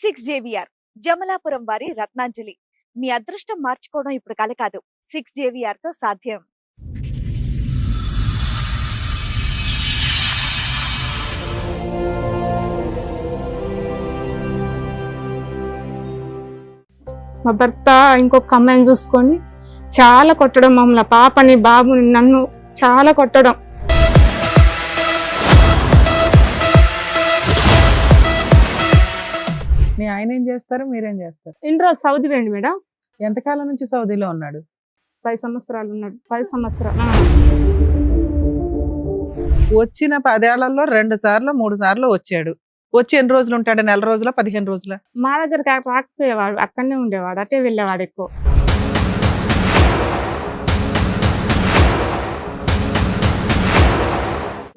Six JVR Jamalapuram వారి రత్నాంజలి. మీ అదృష్టం మార్చుకోవడం ఇప్పుడు కల కాదు, సిక్స్ జేవిఆర్ తో సాధ్యం. మా భర్త ఇంకొక అమ్మాయిని చూసుకొని చాలా కొట్టడం, మమ్మల్ని పాపని బాబుని నన్ను చాలా కొట్టడం. మీ ఆయన ఏం చేస్తారు, మీరేం చేస్తారు? ఇన్ని రోజు సౌదీ వేయండి మేడం. ఎంతకాలం నుంచి సౌదీలో ఉన్నాడు? 10 సంవత్సరాలు ఉన్నాడు. 10 సంవత్సరాలు. వచ్చిన 10 ఏళ్లలో 2 సార్లు 3 సార్లు వచ్చాడు. వచ్చి ఎన్ని రోజులు ఉంటాడు? నెల రోజుల 15 రోజుల? మా దగ్గరికి రాకపోయేవాడు, అక్కడనే ఉండేవాడు, అటే వెళ్ళేవాడు ఎక్కువ.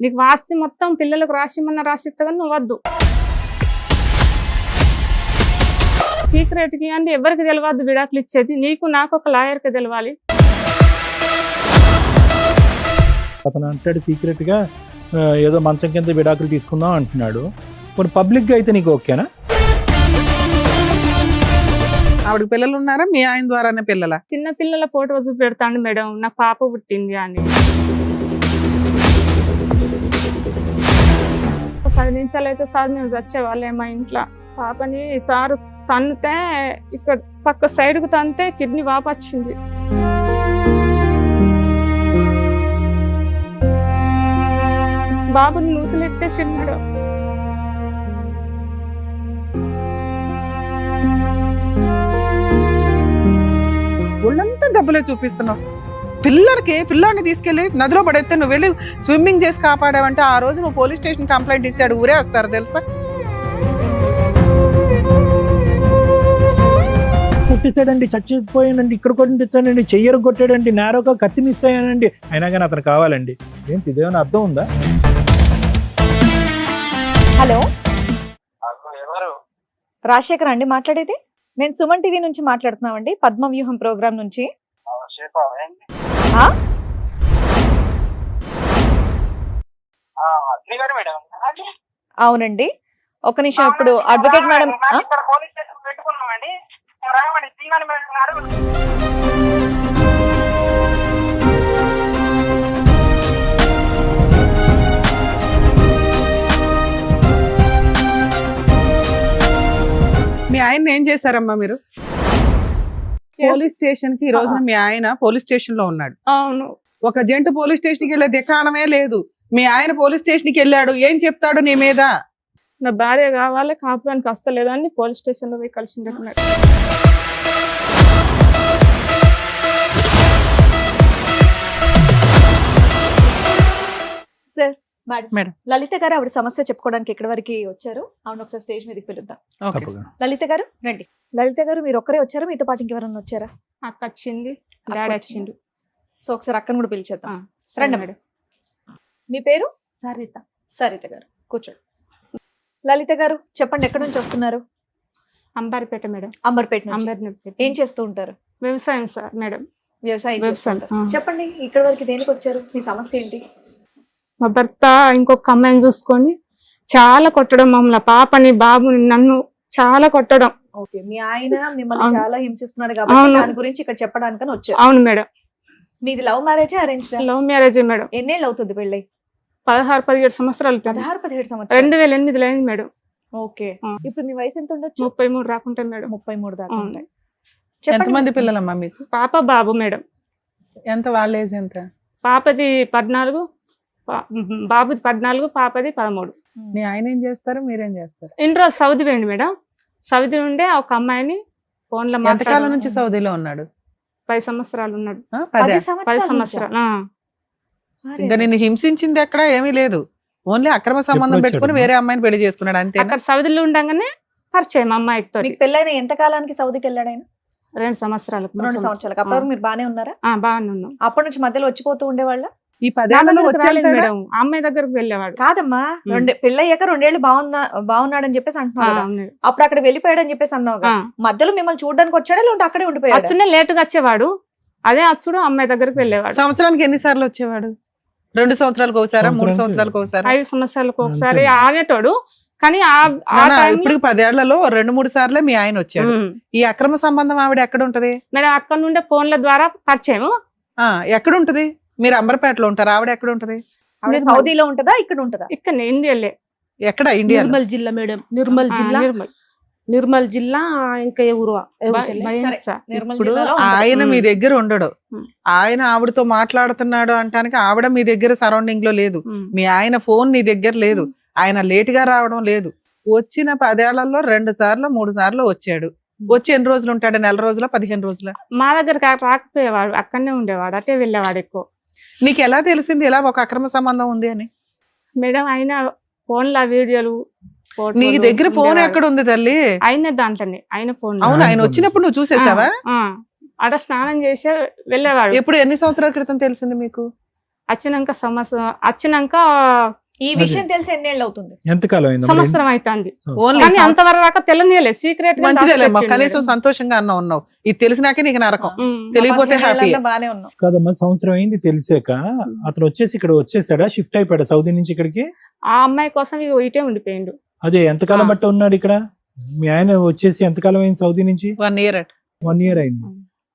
నీకు వాస్తి మొత్తం పిల్లలకు రాసిమన్నా రాసిస్తా కానీ నువ్వు వద్దు. సీక్రెట్కి అంటే ఎవరికి తెలియవద్దు విడాకులు ఇచ్చేది, నీకు నాకు ఒక లాయర్కి తెలవాలి. అతను అంటాడు సీక్రెట్ గా ఏదో మంచం కింద విడాకులు తీసుకుందాం అంటున్నాడు. మరి పబ్లిక్ గా అయితే నీకు ఓకేనా? ఆవిడకి పిల్లలు ఉన్నారా? మీ ఆయన ద్వారానే పిల్లల? చిన్న పిల్లల ఫోటో చూపెడతాను మేడం, నాకు పాప పుట్టింది అని. 10 నిమిషాలు అయితే సార్ మేము వచ్చేవాళ్ళే మా ఇంట్లో. పాపని సారు తన్నితే ఇక్కడ పక్క సైడ్కు తంతే కిడ్నీ వాపు వచ్చింది. బాబుని నూతులు ఎత్తేసిన్నాడు. ఒళ్ళంతా డబ్బులే చూపిస్తున్నావు. పిల్లాడిని తీసుకెళ్ళి నదిలో పడేస్తే నువ్వు వెళ్ళి స్విమ్మింగ్ చేసి కాపాడావంటే ఆ రోజు నువ్వు పోలీస్ స్టేషన్ కంప్లైంట్ ఇస్తాడు, ఊరే వస్తారు తెలుసా? కొట్టేశాడండి, చచ్చిపోయానండి, ఇక్కడ కొట్టించానండి, చెయ్యరు కొట్టాడండి, నేరోగా కత్తి మిస్ అయ్యానండి, అయినా కానీ అతను కావాలండి. ఏంటి ఇదేమైనా అర్థం ఉందా? హలో, రాజశేఖర్ అండి మాట్లాడేది? నేను సుమన్ టీవీ నుంచి మాట్లాడుతున్నామండి, పద్మవ్యూహం ప్రోగ్రామ్ నుంచి. అవునండి, ఒక నిమిషం. ఇప్పుడు అడ్వకేట్ మేడం మీ ఆయన ఏం చేశారమ్మా మీరు? పోలీస్ స్టేషన్ కి ఈ రోజున మీ ఆయన పోలీస్ స్టేషన్ లో ఉన్నాడు. అవును. ఒక జంట పోలీస్ స్టేషన్ కి వెళ్ళే దిక్కాణమే లేదు. మీ ఆయన పోలీస్ స్టేషన్ కి వెళ్ళాడు, ఏం చెప్తాడు నీ మీద? నా భార్య కావాలి, కాపురానికి వస్తలేదని పోలీస్ స్టేషన్ లో పోయి కలిసి. Sir, madam. లలిత గారు ఆవిడ సమస్య చెప్పుకోవడానికి ఎక్కడి వరకు వచ్చారు? అవును, ఒకసారి స్టేజ్ మీదకి పిలుద్దాం. లలిత గారు రండి. లలిత గారు, మీరు ఒక్కరే వచ్చారా, మీతో పాటు ఇంకెవరన్నా వచ్చారా? అక్క వచ్చింది, డాడీ వచ్చిండు. సో ఒకసారి అక్కను కూడా పిలిచేద్దాం. రండి మేడం. మీ పేరు? సరిత. సరిత గారు కూర్చోండి. లలిత గారు చెప్పండి, ఎక్కడి నుంచి వస్తున్నారు? అంబర్పేట మేడం. అంబర్పేట నుంచి. అంబర్పేట. ఏం చేస్తూ ఉంటారు? వ్యవసాయం సార్ మేడం. వ్యవసాయం చెప్పండి, ఇక్కడ వరకు దేనికి వచ్చారు? మీ సమస్య ఏంటి? మా భర్త ఇంకొక అమ్మాయిని చూసుకొని చాలా కొట్టడం, మమ్మల్ని పాపని బాబుని నన్ను చాలా కొట్టడం. ఓకే, మీ ఆయన మిమ్మల్ని చాలా హింసిస్తున్నాడు కాబట్టి దాని గురించి ఇక్కడ చెప్పడానికని వచ్చారు. అవును మేడం. మీది love marriage, arrange? Love marriage madam. ఎన్నేళ్ళు అవుతుంది పెళ్ళి? 16-17 సంవత్సరాలు. 16-17 సంవత్సరాలు. 2008లో అయింది మేడం. ఓకే, ఇప్పుడు మీ వయసు ఎంత ఉండొచ్చు? 33 రాకుంటే మేడం. 33 దాకా ఉంటాయి. ఎంతమంది పిల్లలమ్మా మీకు? పాప బాబు మేడం. ఎంత వాళ్ళ ఏజ్ ఎంత? పాపది 14, బాబుది 14, పాపది 13. మీ ఆయన ఏం చేస్తారు, మీరేం చేస్తారు? ఇన్ని రోజు సౌదీ వేయండి మేడం. సౌదీ ఉండే ఒక అమ్మాయిని ఫోన్ లో ఎంతకాలం నుంచి సౌదీలో ఉన్నాడు? 10 సంవత్సరాలు ఉన్నాడు. 10 సంవత్సరాలు. ఇంకా నిన్ను హింసించింది ఎక్కడ ఏమీ లేదు, ఓన్లీ అక్రమ సంబంధం పెట్టుకుని వేరే అమ్మాయిని పెళ్లి చేసుకున్నాడు అంతే. అక్కడ సౌదీలో ఉండగానే పరిచయం అమ్మాయితో. మీకు పెళ్ళైన ఎంత కాలానికి సౌదీకి వెళ్ళాడు ఆయన? 2 సంవత్సరాలకు. 2 సంవత్సరాలకు. అప్పుడు మీరు బానే ఉన్నారా? బాగానే ఉన్నాం. అప్పటి నుంచి మధ్యలో వచ్చిపోతూ ఉండేవాళ్ళ? ఈ 10 ఏళ్లలో వచ్చేది మేడం, అమ్మాయి దగ్గరకు వెళ్ళేవాడు. కాదమ్మా, పెళ్ళయ్యాక 2 ఏళ్ళు బాగున్నాడని చెప్పేసి అంటున్నాడు. అప్పుడు అక్కడ వెళ్ళిపోయాడని చెప్పేసి అన్నావు. మధ్యలో మిమ్మల్ని చూడడానికి వచ్చాడా, లేదంటే అక్కడే ఉండిపోయాడు? అచ్చునే లేట్ గా వచ్చేవాడు. అదే అచ్చుడు అమ్మాయి దగ్గరకు వెళ్ళేవాడు. సంవత్సరానికి ఎన్నిసార్లు వచ్చేవాడు? 2 సంవత్సరాలకు ఒకసారి, 3 సంవత్సరాలకు ఒకసారి, 5 సంవత్సరాలకు ఒకసారి ఆనేటోడు. కానీ ఇప్పుడు 10 ఏళ్లలో 2-3 సార్లే మీ ఆయన వచ్చాడు. ఈ అక్రమ సంబంధం ఆవిడ ఎక్కడ ఉంటది మేడం? అక్కడ నుండే ఫోన్ల ద్వారా పరిచయం. ఎక్కడ ఉంటది? మీరు అంబర్పేటలో ఉంటారు, ఆవిడ ఎక్కడ ఉంటది? ఆవిడ సౌదీలో ఉంటదా ఇక్కడ ఉంటదా? ఇక్కడ ఇండియాలే. ఎక్కడ? ఇండియా. నిర్మల్ జిల్లా మేడం, నిర్మల్ జిల్లా. నిర్మల్ జిల్లా. ఇంకా ఏ ఊరు? ఇప్పుడు ఆయన మీ దగ్గర ఉండడు, ఆయన ఆవిడతో మాట్లాడుతున్నాడు అంటానికి ఆవిడ మీ దగ్గర సరౌండింగ్ లో లేదు, మీ ఆయన ఫోన్ నీ దగ్గర లేదు, ఆయన లేట్ గా రావడం లేదు. వచ్చిన 10 ఏళ్లలో 2 సార్లు 3 సార్లు వచ్చాడు. వచ్చి ఎన్ని రోజులు ఉంటాడు? 4 రోజుల 15 రోజుల? మా దగ్గర రాకపోయేవాడు, అక్కడనే ఉండేవాడు, అటే వెళ్ళేవాడు ఎక్కువ. నీకు ఎలా తెలిసింది ఇలా ఒక అక్రమ సంబంధం ఉంది అని? మేడం ఆయన ఫోన్ల వీడియోలు. నీ దగ్గర ఫోన్ ఎక్కడ ఉంది తల్లి? ఆయన దాంట్లోనే, ఆయన ఫోన్. అవును, ఆయన వచ్చినప్పుడు నువ్వు చూసేసావా? అక్కడ స్నానం చేసి వెళ్ళేవాడు. ఎప్పుడు? ఎన్ని సంవత్సరాల క్రితం తెలిసింది మీకు? వచ్చినాక ఈ విషయం తెలిసి ఎన్నేళ్ళు అవుతుంది? ఎంతకాలం అయింది? సంవత్సరం అవుతుంది. కానీ అంతవరకు తెలియలే, సీక్రెట్. మంచిదేలేమ్మా, కనీసం సంతోషంగా ఉన్నావు. ఇది తెలిసినాకే నీకు నరకం, తెలియపోతే హ్యాపీ. బానే ఉన్నావు కాదమ్మా, సంవత్సరం అయింది తెలిసాక అతను వచ్చేసి ఇక్కడ వచ్చేసాడా? షిఫ్ట్ అయిపోయాడా సౌదీ నుంచి ఇక్కడికి? ఆ అమ్మాయి కోసం ఇటే ఉండిపోయిండు. అదే ఎంతకాలం బట్టి ఉన్నాడు ఇక్కడ? మీ ఆయన వచ్చేసి ఎంతకాలం అయింది సౌదీ నుంచి? 1 year. 1 year అయింది.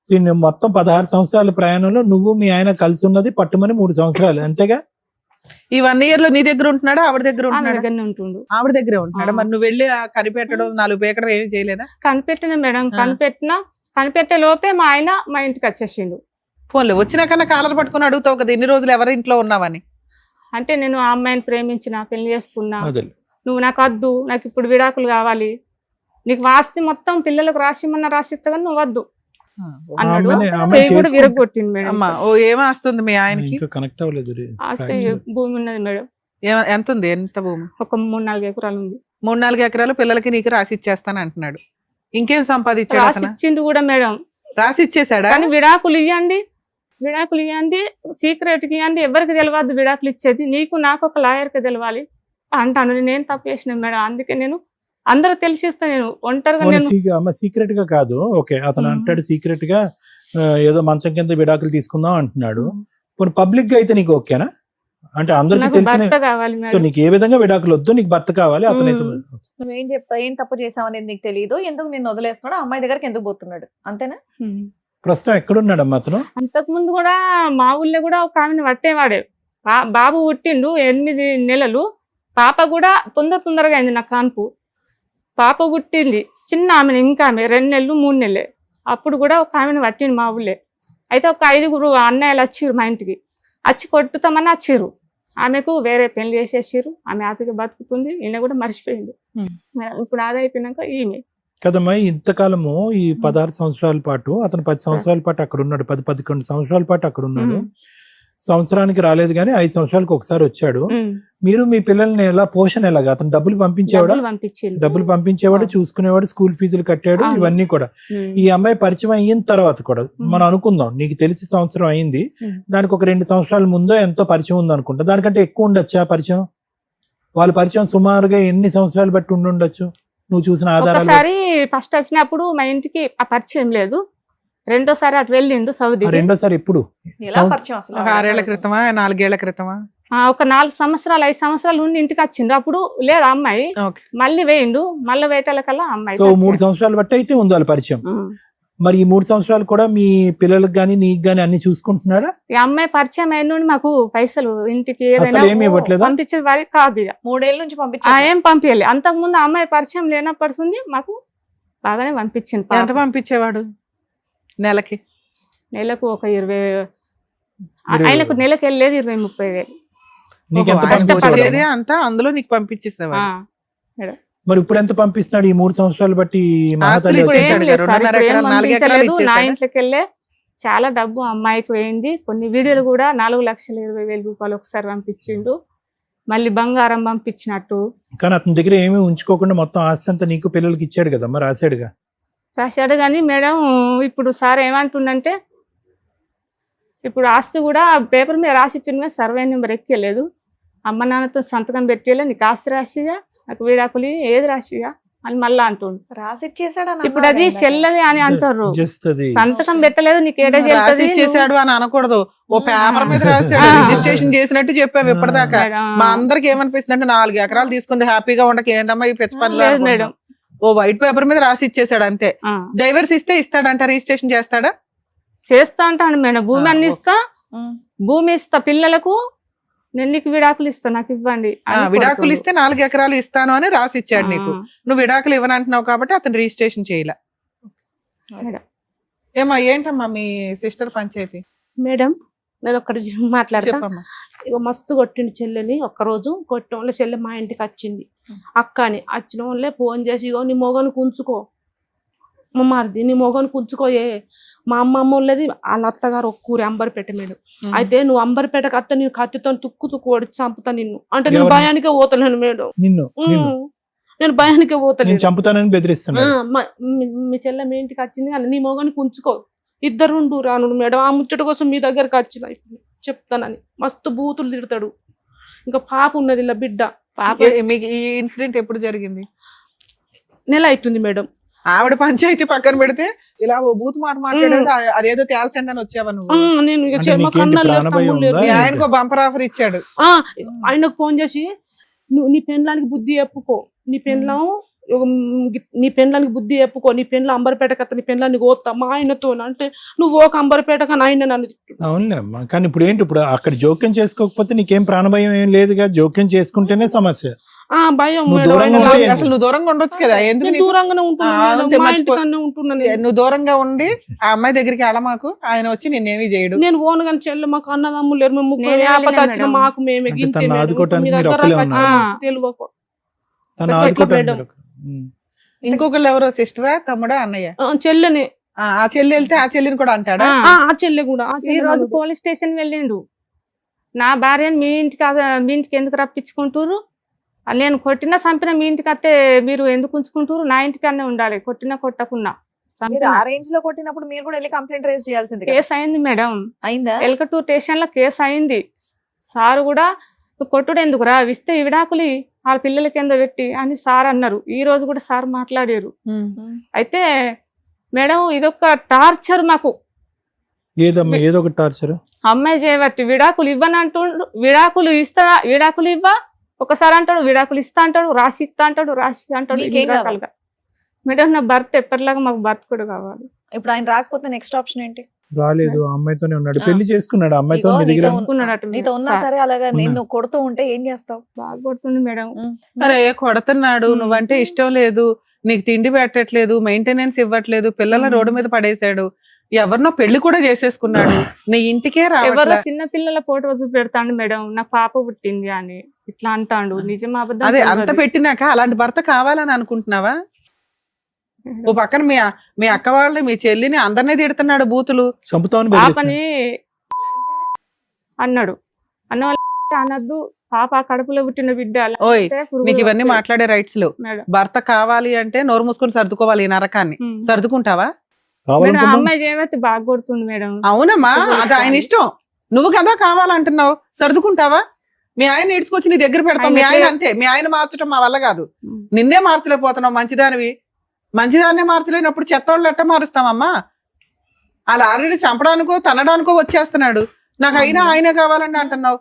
సో మొత్తం 16 సంవత్సరాల ప్రయాణంలో నువ్వు మీ ఆయన కలిసి ఉన్నది పట్టుమని 3 సంవత్సరాలు, అంతేగా? ఈ 1 year లో నీ దగ్గర ఉంటున్నాడా, ఆవిడ దగ్గర ఉంటున్నాడా? ఉంటుండు. ఆవిడ దగ్గరే ఉంటున్నాడా? మరి నువ్వు వెళ్ళి కనిపెట్టడం, 4 పేకడం ఏమి చేయలేదా? కనిపెట్టిన మేడం, కనిపెట్టే లోపే మా ఆయన మా ఇంటికి వచ్చేసిండు. ఫోన్లో వచ్చినాకన్నా కాలర్ పట్టుకుని అడుగుతావు కదా, ఇన్ని రోజులు ఎవరి ఇంట్లో ఉన్నావని. అంటే నేను ఆ అమ్మాయిని ప్రేమించిన, పెళ్లి చేసుకున్నా, నువ్వు నాకు వద్దు, నాకు ఇప్పుడు విడాకులు కావాలి, నీకు వాస్తి మొత్తం పిల్లలకు రాసిమన్నా రాసిస్తా కానీ నువ్వు వద్దు అన్నాడు. కూడా విరగొట్టింది మేడం. ఏమేస్తుంది మీ ఆయనకి? కనెక్ట్ అవ్వలేదు. ఆస్తి భూమి ఉన్నది మేడం. ఎంత ఉంది? ఎంత భూమి? ఒక 3-4 ఎకరాలు ఉంది. 3-4 ఎకరాలు పిల్లలకి నీకు రాసి ఇచ్చేస్తాను అంటున్నాడు. ఇంకేం సంపాదించాడు? రాసిచ్చింది కూడా మేడం. రాసి ఇచ్చేసాడా? కానీ విడాకులు ఇవ్వండి, సీక్రెట్ కి ఇవ్వండి, ఎవరికి తెలియదు విడాకులు ఇచ్చేది, నీకు నాకు ఒక లాయర్కి తెలవాలి అంటాను. నేను తప్పు చేసిన మేడం, అందుకే నేను అందరూ తెలిసిస్తా, నేను ఒంటరిగా. సీక్రెట్ గా కాదు, ఓకే, అతను అంటాడు సీక్రెట్ గా ఏదో మంచం కింద విడాకులు తీసుకుందాం అంటున్నాడు. పబ్లిక్ గా అయితే నీకు ఓకేనా? అంటే అందరికి తెలిసిన, సో నీకు ఏ విధంగా విడాకులు వద్దు, నీకు భర్త కావాలి. అతనైతే నువ్వేం చెప్తా, ఏం తప్పు చేసావు అనేది నీకు తెలియదు, ఎందుకు నేను వదిలేస్తున్నాడు, అమ్మాయి దగ్గరికి ఎందుకు పోతున్నాడు, అంతేనా? ప్రస్తుతం ఎక్కడున్నాడమ్మా అతను? అంతకు ముందు కూడా మా ఊళ్ళో కూడా ఒక ఆమెను పట్టేవాడే. బాబు పుట్టిండు 8 నెలలు, పాప కూడా తొందరగా అయింది నా కాన్పు. పాప పుట్టింది చిన్న ఆమెను, ఇంకా ఆమె 2 నెలలు 3 నెలలే. అప్పుడు కూడా ఒక ఆమెను పట్టిండు మా ఊళ్ళే. అయితే ఒక 5 అన్నయ్యలు వచ్చిర్రు మా ఇంటికి, వచ్చి కొట్టుతామని వచ్చిర్రు. ఆమెకు వేరే పెళ్లి చేసేసారు, ఆమె హ్యాపీగా బతుకుతుంది, ఈయన కూడా మర్చిపోయింది. ఇప్పుడు ఆదైపోయినాక ఈమె కదమ్మా, ఇంతకాలము ఈ 16 సంవత్సరాల పాటు అతను 10 సంవత్సరాల పాటు అక్కడ ఉన్నాడు, 10-11 సంవత్సరాల పాటు అక్కడ ఉన్నాడు. సంవత్సరానికి రాలేదు కానీ 5 సంవత్సరాలకు ఒకసారి వచ్చాడు. మీరు మీ పిల్లల్ని ఎలా, పోషణ ఎలాగా? అతను డబ్బులు పంపించేవాడు, చూసుకునేవాడు, స్కూల్ ఫీజులు కట్టాడు, ఇవన్నీ కూడా. ఈ అమ్మాయి పరిచయం అయిన తర్వాత కూడా మనం అనుకుందాం, నీకు తెలిసి సంవత్సరం అయింది, దానికి ఒక 2 సంవత్సరాల ముందో ఎంతో పరిచయం ఉంది అనుకుంటా. దానికంటే ఎక్కువ ఉండొచ్చా పరిచయం? వాళ్ళ పరిచయం సుమారుగా ఎన్ని సంవత్సరాలు బట్టి ఉండొచ్చు నువ్వు చూసిన ఆధారాలు? ఒకసారి ఫస్ట్ వచ్చినప్పుడు మా ఇంటికి ఆ పరిచయం లేదు, రెండోసారి అటు వెళ్ళిండు సౌదీ. రెండోసారి ఎప్పుడు? 6 ఏళ్ల క్రితమా, 4 ఏళ్ల క్రితమా? ఒక 4 సంవత్సరాలు 5 సంవత్సరాలు ఉండి ఇంటికి వచ్చిండు. అప్పుడు లేదు అమ్మాయి, మళ్ళీ వేయిండు, మళ్ళీ వేయటాలకల్లా అమ్మాయి. సో 3 సంవత్సరాలు బట్టి అయితే ఉంది వాళ్ళ పరిచయం. మరి ఈ 3 సంవత్సరాలు కూడా మీ పిల్లలకు గానీ నీకు గానీ అన్ని చూసుకుంటున్నాడా? ఈ అమ్మాయి పరిచయం అయిన నుండి మాకు పైసలు ఇంటికి పంపించే వారికి కాదు. 3 ఏళ్ళ నుంచి ఏం పంపించాలి. అంతకు ముందు అమ్మాయి పరిచయం లేనప్పటి మాకు బాగానే పంపించింది. ఎంత పంపించేవాడు? నెలకు ఒక 20, ఆయనకు నెలకు వెళ్ళేది 20-30 వేలు అంతా అందులో నీకు పంపించేసేవాడు. మరి ఇప్పుడు ఎంత పంపిస్తున్నాడు ఈ 3 సంవత్సరాలు బట్టి? నా ఇంట్లోకి వెళ్ళే చాలా డబ్బు అమ్మాయికి పోయింది. కొన్ని వీడియోలు కూడా 4,20,000 రూపాయలు ఒకసారి పంపించిండు, మళ్ళీ బంగారం పంపించినట్టు. కానీ అతని దగ్గర ఏమీ ఉంచుకోకుండా మొత్తం ఆస్తి అంతా నీకు పిల్లలకి ఇచ్చాడు కదమ్మా, రాశాడు కానీ మేడం ఇప్పుడు సార్ ఏమంటుండంటే, ఇప్పుడు ఆస్తి కూడా పేపర్ మీద రాసిచ్చింది, సర్వే నెంబర్ ఎక్కలేదు, అమ్మ నాన్నతో సంతకం పెట్టేలా నీకు ఆస్తి రాసిగా, నాకు విడాకులు ఏది రాసిగా అని మళ్ళా అంటుండు. రాసిచ్చేసాడు ఇప్పుడు అది చెల్లది అని అంటారు, జస్ట్ అది సంతకం పెట్టలేదు నీకు ఏడా రాసి చెల్లుతుంది ఇచ్చేసాడు అని అనకూడదు. ఓ పేపర్ మీద రాశాడు, రిజిస్ట్రేషన్ చేసినట్టు చెప్పావు ఇప్పటిదాకా. మా అందరికి ఏమనిపిస్తుంది అంటే 4 ఎకరాలు తీసుకుంది హ్యాపీగా ఉండక ఏందమ్మా ఈ పిచ్చి పనులు లేదు అనుకుంటున్నాం. మేడం. ఓ వైట్ పేపర్ మీద రాసి ఇచ్చేసాడు అంతే. డైవర్స్ ఇస్తే ఇస్తాడంట, రిజిస్ట్రేషన్ చేస్తాడా? చేస్తా అంటాను మేడం. భూమి అన్ని ఇస్తా, భూమి ఇస్తా పిల్లలకు, నేను నీకు విడాకులు ఇస్తా నాకు ఇవ్వండి అని విడాకులు కోరుతుండు. ఇస్తే 4 ఎకరాలు ఇస్తాను అని రాసి ఇచ్చాడు నీకు. నువ్వు విడాకులు ఇవ్వనంటున్నావు కాబట్టి అతను రిజిస్ట్రేషన్ చేయలే. మేడం. ఏమా ఏంటమ్మా మీ సిస్టర్ పంచాయతీ మేడం నేను ఒక్కటి మాట్లాడతా. చెప్పమ్మా. ఇక మస్తు కొట్టిండు చెల్లెని. ఒక్కరోజు కొట్టిన వాళ్ళ చెల్లె మా ఇంటికి వచ్చింది. అక్క అని వచ్చిన వాళ్ళే ఫోన్ చేసి, ఇగో నీ మొగను కుంచుకో మా మరిది, నీ మొగను కుంచుకోయే. మా అమ్మమ్మ వాళ్ళది వాళ్ళ అత్తగారు ఒక్కూరి అంబర్పేట మేడం. అయితే నువ్వు అంబర్పేట కత్త నీ కత్తితో తుక్కు ఓడిచి చంపుతా నిన్ను అంటే నేను ఎవరిని? భయానికే పోతలేను మేడం. నిన్ను నేను భయానికే నేను పోతలేను. చంపుతానని బెదిరిస్తున్నా. మీ చెల్లె మీ ఇంటికి వచ్చింది కానీ నీ మొగని కుంచుకో, ఇద్దరు రాను మేడం. ఆ ముచ్చట కోసం మీ దగ్గరకు వచ్చిన ఇప్పుడు చెప్తానని మస్తు బూతులు తిడతాడు. ఇంకా పాప ఉన్నది ఇలా బిడ్డ. పాప మీకు ఈ ఇన్సిడెంట్ ఎప్పుడు జరిగింది? నెల అవుతుంది మేడం. ఆవిడ పంచాయతీ పక్కన పెడితే ఇలా ఓ బూత్ మాట మాట్లాడేది అదేదో తేల్చండి అని వచ్చావా నువ్వు? నేను ఇక అంటే మా నీకేంటి కన్నాలు లేరు, ప్రాణభయం తమ్ముళ్ళు లేరు. ఉందా? మీ ఆయనకు బంపర్ ఆఫర్ ఇచ్చాడు. ఆయనకు ఫోన్ చేసి నువ్వు నీ పెండ్లానికి బుద్ధి చెప్పుకో, నీ పెండ్లం నీ పెండ్లానికి బుద్ధి చెప్పుకో, నీ పెండ్ల అంబర్పేట కత్త, నీ పెండ్లాన్ని కోస్తా మా ఆయనతో అంటే నువ్వు ఒక అంబర్పేట కానీ ఆయన నన్ను తిట్టుడు. అవునులే అమ్మా, కానీ ఇప్పుడు ఏంటి, ఇప్పుడు అక్కడ జోక్యం చేసుకోకపోతే నీకేం ప్రాణభయం ఏం లేదుగా, జోక్యం చేసుకుంటేనే సమస్య. భయం నువ్వు మేడం. దూరంగా ఆయన ఉంటే- అసలు నువ్వు దూరంగా ఉండొచ్చు కదా, ఎందుకు నేను నీకు? దూరంగానే ఉంటున్నాను మేడం. అంతే, మా మర్చిపో. ఇంటికన్నా ఉంటున్నాను నేను. నువ్వు దూరంగా ఉండి ఆ అమ్మాయి దగ్గరికి వెళ్ళమాకు, ఆయన వచ్చి నిన్నేమీ చేయడు. నేను ఓను కానీ చెల్లె మాకు అన్నదమ్ములు లేరు, మేము ముగ్గురు నేనే ఆపత వెళ్ళినా వచ్చిన మేడం. మాకు మేమే అంటే గింతే తను మేడం. ఆదుకోవటానికి మీ మీరు దగ్గర ఒక్కలే వచ్చి ఉన్నారు. తెలియకు. తను ఎట్లా ఆదుకోవటానికి మేడం? ఉమ్. ఇంకొకళ్ళు ఎవరో సిస్టరా తమ్ముడా అన్నయ్య? చెల్లెనే. ఆ చెల్లి వెళ్తే ఆ చెల్లిని కూడా అంటాడా? ఆ చెల్లె కూడా ఆ ఈ చెల్లె రోజు కూడా. పోలీస్ స్టేషన్ వెళ్ళిండు. నా భార్యని మీ ఇంటికి ఎందుకు రప్పించుకుంటారు, నేను కొట్టినా చంపిన మీ ఇంటికి వస్తే మీరు ఎందుకు ఉంచుకుంటారు, నా ఇంటికన్నా ఉండాలి, కొట్టినా కొట్టకున్నా. మీరు ఆ రేంజ్ లో కొట్టినప్పుడు మీరు కూడా వెళ్ళి కంప్లైంట్ రేజ్ చేయాల్సింది కదా. కేసు అయింది మేడం, అయిందా? ఎల్కటూర్ స్టేషన్ లో కేసు అయింది. సార్ కూడా నువ్వు కొట్టుడు ఎందుకు రా, ఇస్తే విడాకులు వాళ్ళ పిల్లల కింద పెట్టి అని సార్ అన్నారు. ఈ రోజు కూడా సార్ మాట్లాడారు. అయితే మేడం ఇదొక టార్చర్ మాకు. ఏదమ్మా ఏదో ఒక టార్చర్. అమ్మాయి చేయబట్టి విడాకులు ఇవ్వనంటుండు, విడాకులు ఇవ్వ, ఒకసారి అంటాడు విడాకులు ఇస్తా అంటాడు, రాసి ఇస్తా అంటాడు, రాసి అంటాడు. మీకేం ఇన్ని రకాలుగా. మేడం నా భర్త ఎప్పటిలాగా మాకు భర్త కూడా కావాలి. ఇప్పుడు ఆయన రాకపోతే నెక్స్ట్ ఆప్షన్ ఏంటి? రాలేదు, ఆ అమ్మాయితోనే ఉన్నాడు, పెళ్లి చేసుకున్నాడు, ఆ అమ్మాయితో ఇగో మీ దగ్గర నీతో చేసుకున్నాడట నీతో ఉన్నా సార్. సరే అలాగా ఉన్నా. నేను కొడుతూ ఉంటే ఏం చేస్తావు? బాగా కొడుతుంది మేడం. అరే కొడుతున్నాడు, నువ్వంటే ఇష్టం లేదు, నీకు తిండి పెట్టట్లేదు, మెయింటెనెన్స్ ఇవ్వట్లేదు, పిల్లల రోడ్డు మీద పడేశాడు, ఎవరినో పెళ్లి కూడా చేసేసుకున్నాడు, నీ ఇంటికే ఎవరో రావట్లే. చిన్న పిల్లల ఫోటో చూసి పెడతాండు మేడం, నాకు పాప పుట్టింది అని ఇట్లా అంటాడు. నిజం అబద్ధం అదే అంత తెలియదు. పెట్టినాక అలాంటి భర్త కావాలని అనుకుంటున్నావా? ఓ పక్కన మీ అక్క వాళ్ళని, మీ చెల్లిని అందరినీ తిడుతున్నాడు బూతులు. చంపుతామని పాపని అన్నాడు, అన్న అనద్దు, పాప కడుపులో పుట్టిన బిడ్డ అలా ఓయ్ అంటే పురుగులు నీకు ఇవన్నీ వస్తాయి. మాట్లాడే రైట్స్ లేవు. మేడం. భర్త కావాలి అంటే నోరు మూసుకొని సర్దుకోవాలి ఈ నరకాన్ని. సర్దుకుంటావా? మేడం కావాలనుకున్నాం. అమ్మాయి చేయబట్టి బాగా కొడుతుంది మేడం. అవునమ్మా, అది ఆయన ఇష్టం. నువ్వు కదా కావాలంటున్నావు, సర్దుకుంటావా? మీ ఆయన ఈడ్చుకొచ్చి నీ దగ్గర పెడతావు. మీ ఆయన అంతే, మీ ఆయన మార్చడం మా వల్ల కాదు. నిన్నే మార్చలేకపోతున్నావు. మంచిదాన్నే మార్చలేనప్పుడు చెత్తోళ్ళు ఎట్ట మారుస్తామమ్మా? అలా ఆల్రెడీ చంపడానికో తనడానికో వచ్చేస్తున్నాడు, నాకు అయినా ఆయనే కావాలని అంటున్నావు.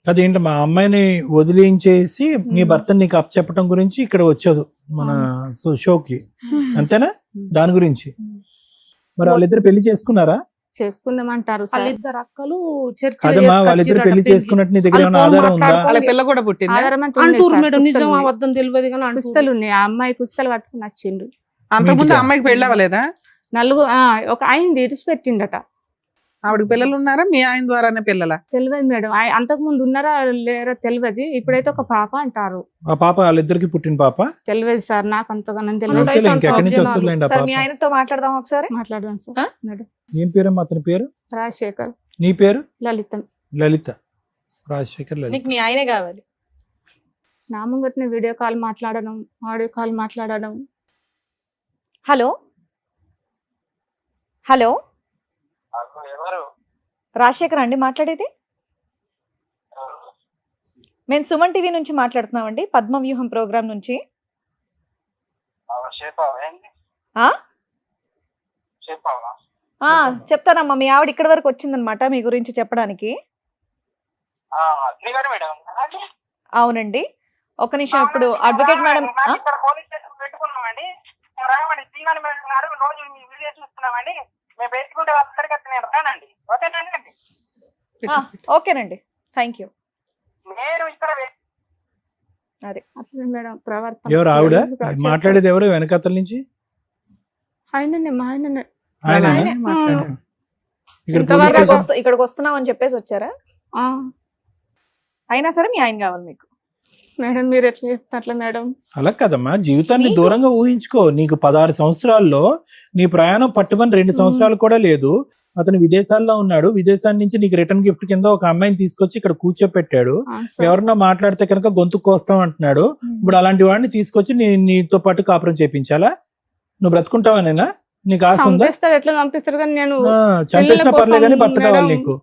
అదేంటి మా అమ్మాయిని వదిలించేసి నీ భర్తని నీకు అప్పచెప్పటం గురించి ఇక్కడ వచ్చాదు మన షోకి, అంతేనా? దాని గురించి మరి వాళ్ళిద్దరు పెళ్లి చేసుకున్నారా? చేసుకుందామంటారు సార్. వాళ్ళిద్దరు అక్కలు చర్చ కాదమ్మా, వాళ్ళిద్దరు పెళ్లి చేసుకున్నట్టు నీ దగ్గర ఏమైనా ఆధారం ఉందా? వాళ్ళ పిల్ల కూడా పుట్టింది. ఆధారం అంటూ ఉంది అంటూరు సార్, మేడం. నిజం పుస్తలు ఉన్నాయి. అబద్ధం తెలియదు కానీ అంటూరు. పుస్తలు ఉన్నాయి. ఆ అమ్మాయి పుస్తలు పట్టుకుని వచ్చిండు. అంతకుముందు ఇంటికా? అమ్మాయికి పెళ్ళి అవ్వలేదా? ఒక అయింది ఇడిచి పెట్టిండట. ఆవిడకి పిల్లలు ఉన్నారా? మీ ఆయన ద్వారానే పిల్లల? తెలియదు మేడం, అంతకు ముందు ఉన్నారా లేరా తెలియదు. ఇప్పుడైతే ఒక పాప అంటారు. ఆ పాప వాళ్ళిద్దరికి పుట్టిన పాప? తెలియదు సార్, నాకు అంతగానం వస్తేలే, తెలియదు. ఇంకెక్కడి నుంచి వస్తుందిలేండి ఆ సరే పాప. మీ ఆయనతో మాట్లాడదాం ఒకసారి. మాట్లాడదాం ఆ? సార్. మేడం ఏం పేరమ్మా అతని పేరు? రాజశేఖర్, నీ పేరు? లలితం. లలిత. రాజశేఖర్ లలిత. నీకు మీ ఆయనే కావాలి. నా ముంగట్నే వీడియో కాల్ మాట్లాడడం, ఆడియో కాల్ మాట్లాడడం. హలో హలో రాజశేఖర్ అండి మాట్లాడేది? మేము సుమన్ టీవీ నుంచి మాట్లాడుతున్నామండి, పద్మవ్యూహం ప్రోగ్రామ్ నుంచి. ఆ? చెప్తానమ్మా. మీ ఆవిడ ఇక్కడి వరకు వచ్చిందనమాట మీ గురించి చెప్పడానికి. అవునండి, ఒక నిమిషం. ఇప్పుడు అడ్వకేట్ మేడం ఓకేనండి, థ్యాంక్ యూ. అదే అట్లనే మేడం ప్రవర్తన. ఎవరు ఆవిడ తెలుసుగా, మాట్లాడేది? ఎవరు వెనకాతల నుంచి? ఆయననే, మా ఆయననే. ఆయన ఆయనే. ఇక్కడ ఇంతవరకు పోలీస్ స్టేషన్- ఇక్కడికి వస్తున్నాం అని చెప్పేసి వచ్చారా? ఆ, అయినా సరే మీ ఆయన కావాలి మీకు. మేడం మీరు ఎట్లా చెప్తారు అట్లా మేడం? అలా కదమ్మా, జీవితాన్ని నీకు- దూరంగా ఊహించుకో. నీకు 16 సంవత్సరాల్లో నీ ప్రయాణం పట్టుమని 2 సంవత్సరాలు కూడా లేదు. అతను విదేశాల్లో ఉన్నాడు. విదేశాల నుంచి నీకు రిటర్న్ గిఫ్ట్ కింద ఒక అమ్మాయిని తీసుకొచ్చి ఇక్కడ కూర్చోపెట్టాడు. ఆ, సార్. ఎవరన్నా మాట్లాడితే కనుక గొంతు కోస్తాం అంటున్నాడు. ఇప్పుడు అలాంటి వాడిని తీసుకొచ్చి నీతో పాటు కాపురం చేపించాలా? నువ్వు బ్రతుకుంటావనేనా? నీకు ఆశ ఉందా? చంపేస్తారు, ఎట్లా చంపిస్తారు కానీ నేను చంపేసిన పిల్లల పర్లే కానీ కోసం భర్త కావాలి మేడం. నీకు.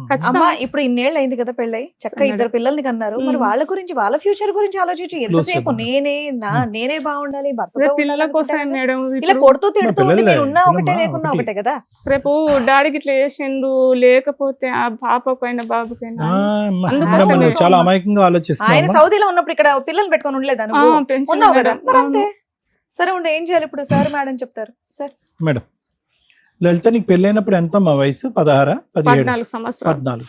ఖచ్చితంగా అమ్మా ఇప్పుడు ఇన్నేళ్ళు అయింది కదా పెళ్ళై, చక్కగా సరే. 2 పిల్లల్ని కన్నారు. మరి వాళ్ళ గురించి, వాళ్ళ ఫ్యూచర్ గురించి ఆలోచించి ఎంతసేపు చేద్దాం. నేనే బాగుండాలి, భర్తతో రేపు పిల్లల ఉండాలి కోసమే అనుకుంటారు కదా. మేడం. ఇలా ఇప్పుడు కొడుతూ తిడుతూ ఉంటే పిల్లలే, మీరు ఉన్నా ఒకటే పిల్లమ్మా, లేకున్నా ఒకటి. ఒకటే కదా. రేపు డాడీకి ఇట్లా చేసిండు, లేకపోతే ఆ పాపకైనా బాబుకైనా అందుకోసమే నువ్వు మేడం. చాలా అమాయకంగా ఆయన ఆలోచిస్తున్నావు. సౌదీలో ఉన్నప్పుడు ఇక్కడ పిల్లల్ని పెట్టుకొని ఉండలేదా నువ్వు? పెన్షన్ ఉన్నావు కదా, మేడం. మరి అంతే. సరే ఉండు, ఏం చేయాలి ఇప్పుడు? సార్ మేడం చెప్తారు. సార్ మేడం, లలిత నీకు పెళ్ళైనప్పుడు ఎంత మా వయసు? 16, 17, 14 సంవత్సరాలు. 14,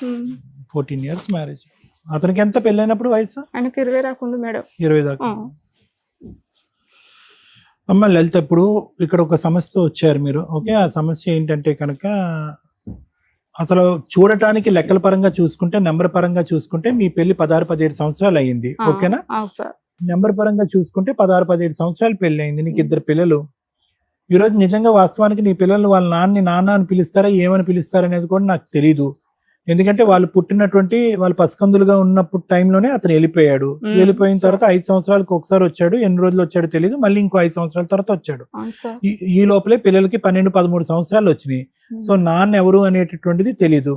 14 ఇయర్స్ మ్యారేజ్. అతనికి ఎంత పెళ్ళైనప్పుడు వయసు? ఆయనకి 20 రాకుండా మేడం. 20 దాకా. ఆ. అమ్మ లలిత, ఇప్పుడు ఇక్కడ ఒక సమస్య వచ్చారు మీరు. ఓకే, ఆ సమస్య ఏంటంటే కనుక అసలు చూడటానికి లెక్కల పరంగా చూసుకుంటే, నెంబర్ పరంగా చూసుకుంటే మీ పెళ్లి 16, 17 సంవత్సరాలు అయ్యింది. ఆ, ఓకేనా? అవును సార్. నెంబర్ పరంగా చూసుకుంటే 16, 17 సంవత్సరాలు పెళ్లి అయింది. నీకు 2 పిల్లలు. ఈ రోజు నిజంగా వాస్తవానికి నీ పిల్లలు వాళ్ళ నాన్న అని పిలుస్తారా, ఏమని పిలుస్తారా అనేది కూడా నాకు తెలీదు. ఎందుకంటే వాళ్ళు పుట్టినటువంటి వాళ్ళు పసికందులుగా ఉన్నప్పుడు టైంలోనే అతను వెళ్ళిపోయాడు. వెళ్ళిపోయిన తర్వాత 5 సంవత్సరాలకు ఒకసారి వచ్చాడు. ఎన్ని రోజులు వచ్చాడో తెలియదు. మళ్ళీ ఇంకో 5 సంవత్సరాల తర్వాత వచ్చాడు. అవును సార్. ఈ లోపలే పిల్లలకి 12, 13 సంవత్సరాలు వచ్చినాయి. సో నాన్న ఎవరు అనేటటువంటిది తెలీదు.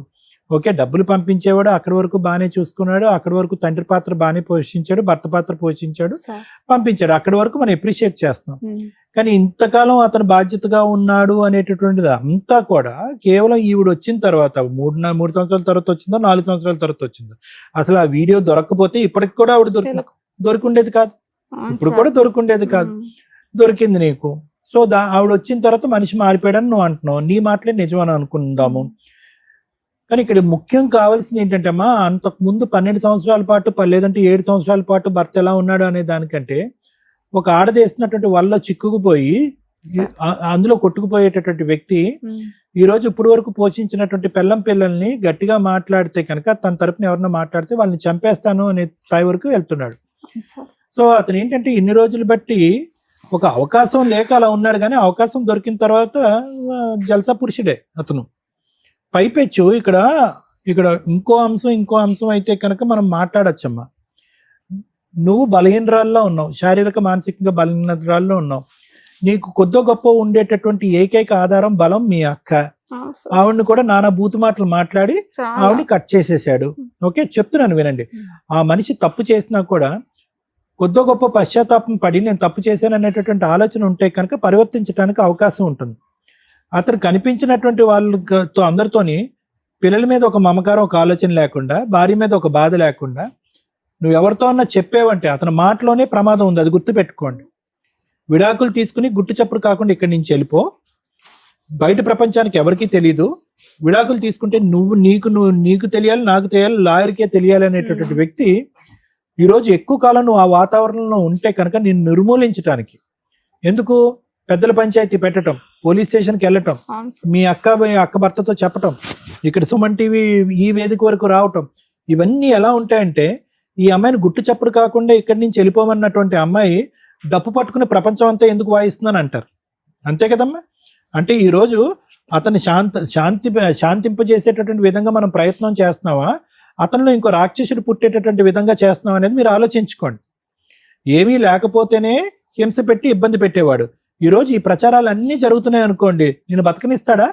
ఓకే, డబ్బులు పంపించేవాడు, అక్కడి వరకు బాగానే చూసుకున్నాడు, అక్కడి వరకు తండ్రి పాత్ర బాగానే పోషించాడు, భర్త పాత్ర పోషించాడు, సార్. పంపించాడు. అక్కడి వరకు మనం అప్రిషియేట్ చేస్తున్నాం. ఉమ్. కానీ ఇంతకాలం అతను బాధ్యతగా ఉన్నాడు అనేటటువంటిది అంతా కూడా కేవలం ఈవిడ వచ్చిన తర్వాత 3 సంవత్సరాల తర్వాత వచ్చిందో, 4 సంవత్సరాల తర్వాత వచ్చిందో. అసలు ఆ వీడియో దొరకకపోతే ఇప్పటికి కూడా ఆవిడ దొరికిండేది కాదు. అవును ఇప్పుడు సార్. కూడా దొరికిండేది కాదు. ఉమ్. దొరికింది నీకు. సో ఆవిడ వచ్చిన తర్వాత మనిషి మారిపోయాడని నువ్వు అంటున్నావు. నీ మాటలే నిజమని అనుకుందాము. కానీ ఇక్కడ ముఖ్యం కావాల్సింది ఏంటంటే అమ్మా, అంతకు ముందు 12 సంవత్సరాల పాటు లేదంటే 7 సంవత్సరాల పాటు భర్త ఎలా ఉన్నాడు అనే దానికంటే ఒక ఆడదేసినటువంటి వల్ల చిక్కుకుపోయి అందులో కొట్టుకుపోయేటటువంటి వ్యక్తి ఉమ్. ఈ రోజు ఇప్పుడు వరకు పోషించినటువంటి పిల్లల్ని గట్టిగా మాట్లాడితే కనుక తన తరపున ఎవరన్నా మాట్లాడితే వాళ్ళని చంపేస్తాను అనే స్థాయి వరకు వెళ్తున్నాడు. అవును సార్. సో అతను ఏంటంటే ఇన్ని రోజులు బట్టి ఒక అవకాశం లేక అలా ఉన్నాడు. కానీ అవకాశం దొరికిన తర్వాత జల్సా పురుషుడే అతను. పైపెచ్చు ఇక్కడ ఇంకో అంశం అయితే కనుక మనం మాట్లాడచ్చమ్మా. నువ్వు బలహీనరాల్లో ఉన్నావు, శారీరక మానసికంగా బలహీనరాల్లో ఉన్నావు. నీకు కొద్దో గొప్ప ఉండేటటువంటి ఏకైక ఆధారం బలం మీ అక్క. అవును సార్. ఆవిడని కూడా నానా బూతు మాటలు మాట్లాడి చాలా. ఆవిడని కట్ చేసేసాడు. ఓకే, చెప్తున్నాను వినండి. ఆ మనిషి తప్పు చేసినా కూడా కొద్దో గొప్ప పశ్చాత్తాపం పడి నేను తప్పు చేశాను అనేటటువంటి ఆలోచన ఉంటే కనుక పరివర్తించడానికి అవకాశం ఉంటుంది. అతను కనిపించినటువంటి వాళ్ళతో అందరితోని పిల్లల మీద ఒక మమకారం, ఒక ఆలోచన లేకుండా, భార్య మీద ఒక బాధ లేకుండా నువ్వు ఎవరితో అన్నా చెప్పేవంటే అతని మాటలోనే ప్రమాదం ఉంది. అది గుర్తుపెట్టుకోండి. విడాకులు తీసుకుని గుట్టు చప్పుడు కాకుండా ఇక్కడి నుంచి వెళ్ళిపో. బయట ప్రపంచానికి ఎవరికీ తెలీదు. విడాకులు తీసుకుంటే నీకు తెలియాలి, నాకు తెలియాలి, లాయర్కే తెలియాలి అనేటటువంటి వ్యక్తి ఈరోజు ఎక్కువ కాలం నువ్వు ఆ వాతావరణంలో ఉంటే కనుక నిన్ను నిర్మూలించడానికి ఎందుకు పెద్దల పంచాయతీ పెట్టడం, పోలీస్ స్టేషన్కి వెళ్ళటం, అవును సార్. మీ అక్క భర్తతో చెప్పటం, ఇక్కడ సుమన్ టీవీ ఈ వేదిక వరకు రావటం, ఇవన్నీ ఎలా ఉంటాయంటే ఈ అమ్మాయిని గుట్టు చప్పుడు కాకుండా ఇక్కడి నుంచి వెళ్ళిపోమన్నటువంటి అమ్మాయి డప్పు పట్టుకుని ప్రపంచం అంతా ఎందుకు వాయిస్తుందని అంటారు. అంతే కదమ్మా. అంటే ఈరోజు అతన్ని శాంతింపజేసేటటువంటి విధంగా మనం ప్రయత్నం చేస్తున్నావా, అతనిలో ఇంకో రాక్షసుడు పుట్టేటటువంటి విధంగా చేస్తున్నాం అనేది మీరు ఆలోచించుకోండి. ఏమీ లేకపోతేనే హింస పెట్టి ఇబ్బంది పెట్టేవాడు. ఈరోజు ఈ ప్రచారాలు అన్నీ జరుగుతున్నాయి అనుకోండి, నేను బతకనిస్తాడా?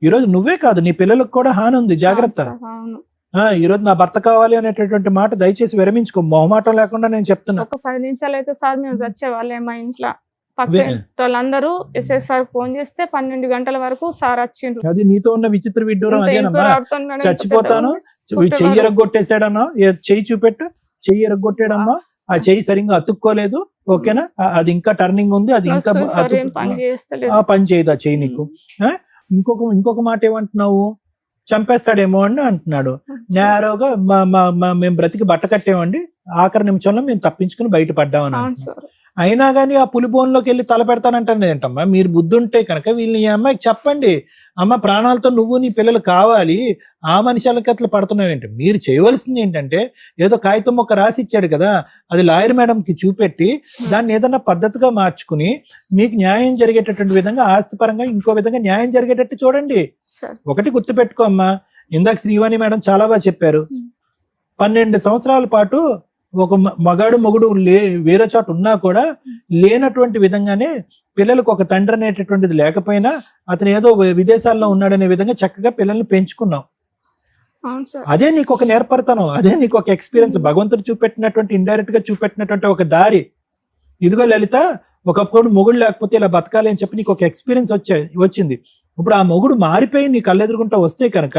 ఈరోజు నువ్వే కాదు నీ పిల్లలకు కూడా హాని ఉంది, జాగ్రత్త. అవును. ఈరోజు నా భర్త కావాలి అనేటటువంటి మాట దయచేసి విరమించుకో. మొహమాటం లేకుండా నేను చెప్తున్నా. ఒక 10 నిమిషాలు అయితే సార్ మేము చచ్చేవాళ్ళే మా ఇంట్లో. పక్క వాళ్ళందరూ ఎస్ఐ సార్ ఫోన్ చేస్తే 12 గంటల వరకు సార్ వచ్చిండ్రు. అది నీతో ఉన్న విచిత్ర విడ్డూరం ఇంత అదేనమ్మా. ఇంకో రాడుతోని మేడం, ఇంత చచ్చిపోతాను పెద్ద చెయ్యి ఎరగొట్టేసాడన్నా, చెయ్యి చూపెట్టు, చెయ్యి ఎరగొట్టాడమ్మా, ఆ చెయ్యి సరిగ్గా అతుక్కోలేదు, ఓకేనా, అది ఇంకా టర్నింగ్ ఉంది, అది ఇంకా వస్తుంది సార్, ఏం పని చేస్తలేదు. ఆ పని చేయదు ఆ చెయ్యి నీకు. ఇంకొక మాట ఏమంటున్నావు, చంపేస్తాడేమో అని అంటున్నాడు. నేరోగా మేము బ్రతికి బట్ట కట్టేమండి, ఆఖరి నిమిషంలో మేము తప్పించుకుని బయటపడ్డామని అవును అంటున్నాడు. సార్. అయినా కానీ ఆ పులిబోన్లోకి వెళ్ళి తల పెడతానంటాను ఏంటమ్మా. మీరు బుద్ధి ఉంటే కనుక వీళ్ళని ఈ అమ్మాయికి చెప్పండి, అమ్మ ప్రాణాలతో నువ్వు నీ పిల్లలు కావాలి, ఆ మనుషులకి అట్లా పడుతున్నావేంటి. మీరు చేయవలసింది ఏంటంటే ఏదో కాగితం మొక్క రాసి ఇచ్చాడు కదా, అది లాయర్ మేడంకి చూపెట్టి దాన్ని ఏదన్నా పద్ధతిగా మార్చుకుని మీకు న్యాయం జరిగేటటువంటి విధంగా, ఆస్తిపరంగా ఇంకో విధంగా న్యాయం జరిగేటట్టు చూడండి. సార్. ఒకటి గుర్తుపెట్టుకో అమ్మా, ఇందాక శ్రీవాణి మేడం చాలా బాగా చెప్పారు. 12 సంవత్సరాల పాటు ఒక మొగుడు వేరే చోట ఉన్నా కూడా లేనటువంటి విధంగానే పిల్లలకు ఒక తండ్రి అనేటటువంటిది లేకపోయినా అతను ఏదో విదేశాల్లో ఉన్నాడనే విధంగా చక్కగా పిల్లల్ని పెంచుకున్నాం. అవును సార్. అదే నీకు ఒక నేర్పడతాను, అదే నీకు ఒక ఎక్స్పీరియన్స్, భగవంతుడు చూపెట్టినటువంటి ఇండైరెక్ట్ గా చూపెట్టినటువంటి ఒక దారి. ఇదిగో లలిత, ఒకప్పుడు మొగుడు లేకపోతే ఇలా బతకాలి అని చెప్పి నీకు ఒక ఎక్స్పీరియన్స్ వచ్చింది. ఇప్పుడు ఆ మొగుడు మారిపోయి నీ కళ్ళెదురుకుంటా వస్తే కనుక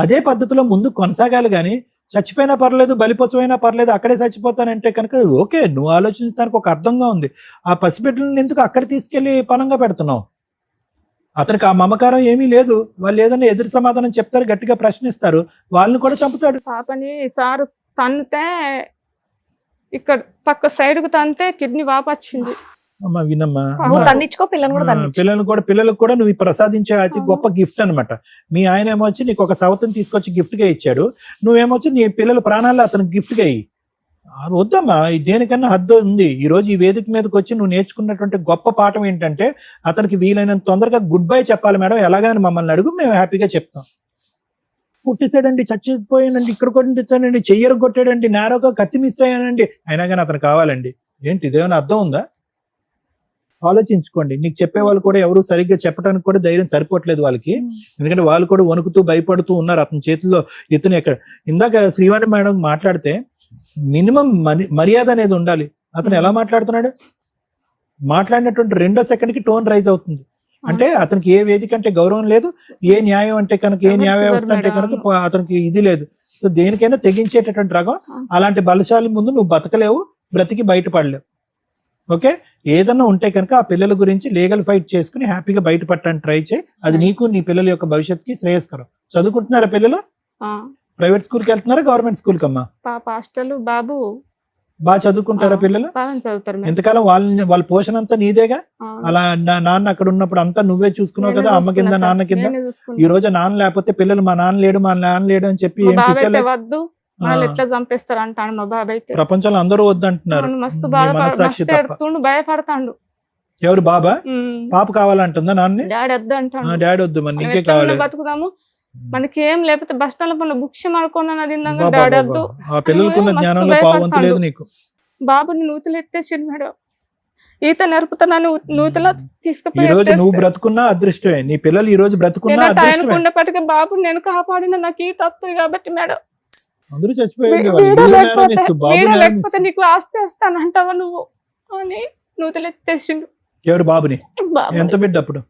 అదే పద్ధతిలో ముందు కొనసాగాలి. కానీ చచ్చిపోయినా పర్లేదు, బలిపశువైనా పర్లేదు, అక్కడే చచ్చిపోతానంటే కనుక ఓకే, నువ్వు ఆలోచించడానికి ఒక అర్థంగా ఉంది. ఆ పసిబిడ్డలను ఎందుకు అక్కడ తీసుకెళ్లి పనంగా పెడుతున్నావు? అతనికి ఆ మమకారం ఏమీ లేదు. వాళ్ళు ఏదైనా ఎదురు సమాధానం చెప్తారు, గట్టిగా ప్రశ్నిస్తారు, వాళ్ళని కూడా చంపుతాడు. పాపని సార్ తన్నితే ఇక్కడ పక్క సైడ్ కు తంతే కిడ్నీ వాపొచ్చింది. అమ్మా వినమ్మా, నువ్వు తన్నించుకో, పిల్లలు కూడా తన్నించుకో. పిల్లలకు కూడా నువ్వు ప్రసాదించే అతి గొప్ప గిఫ్ట్ అన్నమాట. మీ ఆయన ఏమో వచ్చి నీకు ఒక సవతిని తీసుకొచ్చి గిఫ్ట్ గా ఇచ్చాడు, నువ్వేమొచ్చి నీ పిల్లల ప్రాణాలు అతనికి గిఫ్ట్ గా ఇయ్యి. వద్దమ్మా, దేనికన్నా హద్దు ఉంది. ఈ రోజు ఈ వేదిక మీదకి వచ్చి నువ్వు నేర్చుకున్నటువంటి గొప్ప పాఠం ఏంటంటే అతనికి వీలైనంత తొందరగా గుడ్ బై చెప్పాలి మేడం, ఎలాగని మమ్మల్ని అడుగు, మేము హ్యాపీగా చెప్తాం. పుట్టేసాడండి, చచ్చిపోయానండి, ఇక్కడ కొట్టించానండి, చెయ్యరు కొట్టాడండి, నేరోగా కత్తి మిస్ అయ్యానండి, అయినా కానీ అతను కావాలండి. ఏంటి ఇదేమైనా అర్థం ఉందా? ఆలోచించుకోండి. నీకు చెప్పే వాళ్ళు కూడా ఎవరు సరిగ్గా చెప్పడానికి కూడా ధైర్యం సరిపోవట్లేదు వాళ్ళకి. ఎందుకంటే వాళ్ళు కూడా వణుకుతూ భయపడుతూ ఉన్నారు. అతని చేతిలో ఇతను ఎక్కడ, ఇందాక శ్రీవాణి మేడం మాట్లాడితే మినిమం మర్యాద అనేది ఉండాలి. అతను ఎలా మాట్లాడుతున్నాడు, మాట్లాడినటువంటి 2వ సెకండ్కి టోన్ రైజ్ అవుతుంది. అంటే అతనికి ఏ వేదిక అంటే గౌరవం లేదు, ఏ న్యాయం అంటే కనుక, ఏ న్యాయ వ్యవస్థ అంటే కనుక అతనికి ఇది లేదు. సో దేనికైనా తెగించేటటువంటి రకం. అలాంటి బలశాలి ముందు నువ్వు బతకలేవు, బ్రతికి బయటపడలేవు. ఓకే, ఏదన్నా ఉంటే కనుక ఆ పిల్లల గురించి లీగల్ ఫైట్ చేసుకుని హ్యాపీగా బయటపడటానికి ట్రై చేయి. అది నీకు నీ పిల్లల యొక్క భవిష్యత్తుకి శ్రేయస్కరం. చదువుకుంటున్నారా పిల్లలు? ప్రైవేట్ స్కూల్కి వెళ్తున్నారా, గవర్నమెంట్ స్కూల్కి అమ్మా? పాప హాస్టల్, బాబు బాగా చదువుకుంటారా పిల్లలు? చదువుతారు. ఎంతకాలం వాళ్ళ పోషణ అంతా నీదేగా? అలా నాన్న అక్కడ ఉన్నప్పుడు అంతా నువ్వే చూసుకున్నావు కదా, అమ్మ కింద నాన్న కింద. ఈ రోజు నాన్న లేకపోతే పిల్లలు మా నాన్న లేడు అని చెప్పి ఏం పిచ్చలే వద్దు, వాళ్ళు ఎట్లా చంపేస్తారు అంటాడు మా బాబాయ్. ప్రపంచంలో అందరూ వద్దంటున్నారు, మస్తు మనసాక్షి తప్ప. భయపడతాడు. ఎవరు బాబా? పాప కావాలంటుందా నాన్న? డాడీ వద్దు అంటాడు. డాడీ వద్దు, మరి నీకే కావాలి. బతుకుదాము, మనకి ఏం లేకపోతే బస్ స్టాండ్ పనులు బుక్స్ అనుకున్నాను, డాడీ వద్దు. ఆ పిల్లలకున్న జ్ఞానంలో పావంతు లేదు నీకు. బాబుని నూతులు ఎత్తేసిండు మేడం, ఈత నేర్పుతున్నాను, నూతులో ఈ తీసుకుపోయి రోజు నువ్వు బ్రతుకున్నా అదృష్టమే, నీ పిల్లలు ఈ రోజు బ్రతుకున్నా అదృష్టమే. ఉన్నప్పటికీ బాబు నేను కాపాడిన నాకు ఈత వస్తుంది కాబట్టి మేడం. అందరూ చచ్చిపోయింది, లేకపోతే నీకు ఆస్తి వస్తానంటావా నువ్వు అని నూతులు ఎత్తేసిండు. ఎవరు బాబుని? ఎంత బిడ్డ అప్పుడు?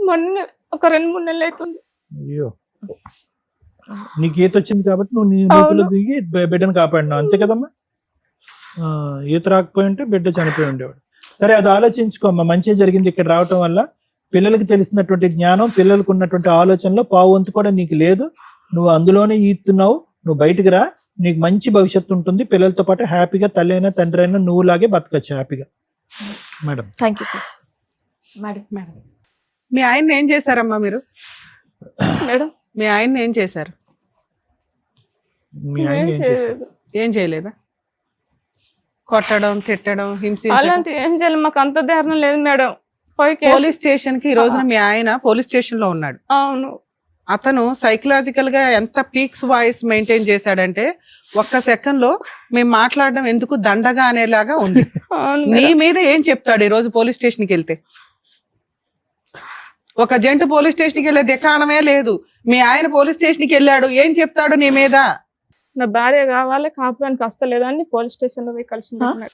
మొన్న ఒక 2-3 నెలలు అవుతుంది. అయ్యో, నీకు ఈత వచ్చింది కాబట్టి నువ్వు నీ నూతులు దిగి బిడ్డను కాపాడినావు, అంతే కదమ్మా. ఈత రాకపోయి ఉంటే బిడ్డ చనిపోయి ఉండేవాడు. సరే, అది ఆలోచించుకోమ్మా, మంచి జరిగింది ఇక్కడ రావటం వల్ల. పిల్లలకి తెలిసినటువంటి జ్ఞానం, పిల్లలకు ఉన్నటువంటి ఆలోచనలో పావంతు కూడా నీకు లేదు. నువ్వు అందులోనే ఈతున్నావు. నువ్వు బయటికి రా, నీకు మంచి భవిష్యత్తు ఉంటుంది. పిల్లలతో పాటు హ్యాపీగా తల్లి అయినా తండ్రి అయినా నువ్వులాగే బతకచ్చు హ్యాపీగా. Madam, thank you sir. Madam, మీ ఆయన ఏం చేశారమ్మా మీరు? మేడం, మీ ఆయన ఏం చేశారు? మీ ఆయన ఏం చేశారు? ఏం చేయలేదా? కొట్టడం, తిట్టడం, హింసించడం అలాంటి ఏం చేయాలి, మాకు అంత ధైర్యం లేదు మేడం. పోలీస్ స్టేషన్ కి ఈ రోజున మీ ఆయన పోలీస్ స్టేషన్ లో ఉన్నాడు. అవును. అతను సైకలాజికల్ గా ఎంత పీక్స్ వాయిస్ మెయింటైన్ చేశాడంటే ఒక్క సెకండ్ లో మేము మాట్లాడడం ఎందుకు దండగా అనేలాగా ఉంది. నీ మీద ఏం చెప్తాడు ఈ రోజు పోలీస్ స్టేషన్ కి వెళ్తే? ఒక జంట పోలీస్ స్టేషన్ కి వెళ్ళే దికాణమే లేదు. మీ ఆయన పోలీస్ స్టేషన్ కి వెళ్ళాడు, ఏం చెప్తాడు నీ మీద? నా భార్య కావాలి, కాపురానికి వస్తలేదని పోలీస్ స్టేషన్ లో పోయి కలిసి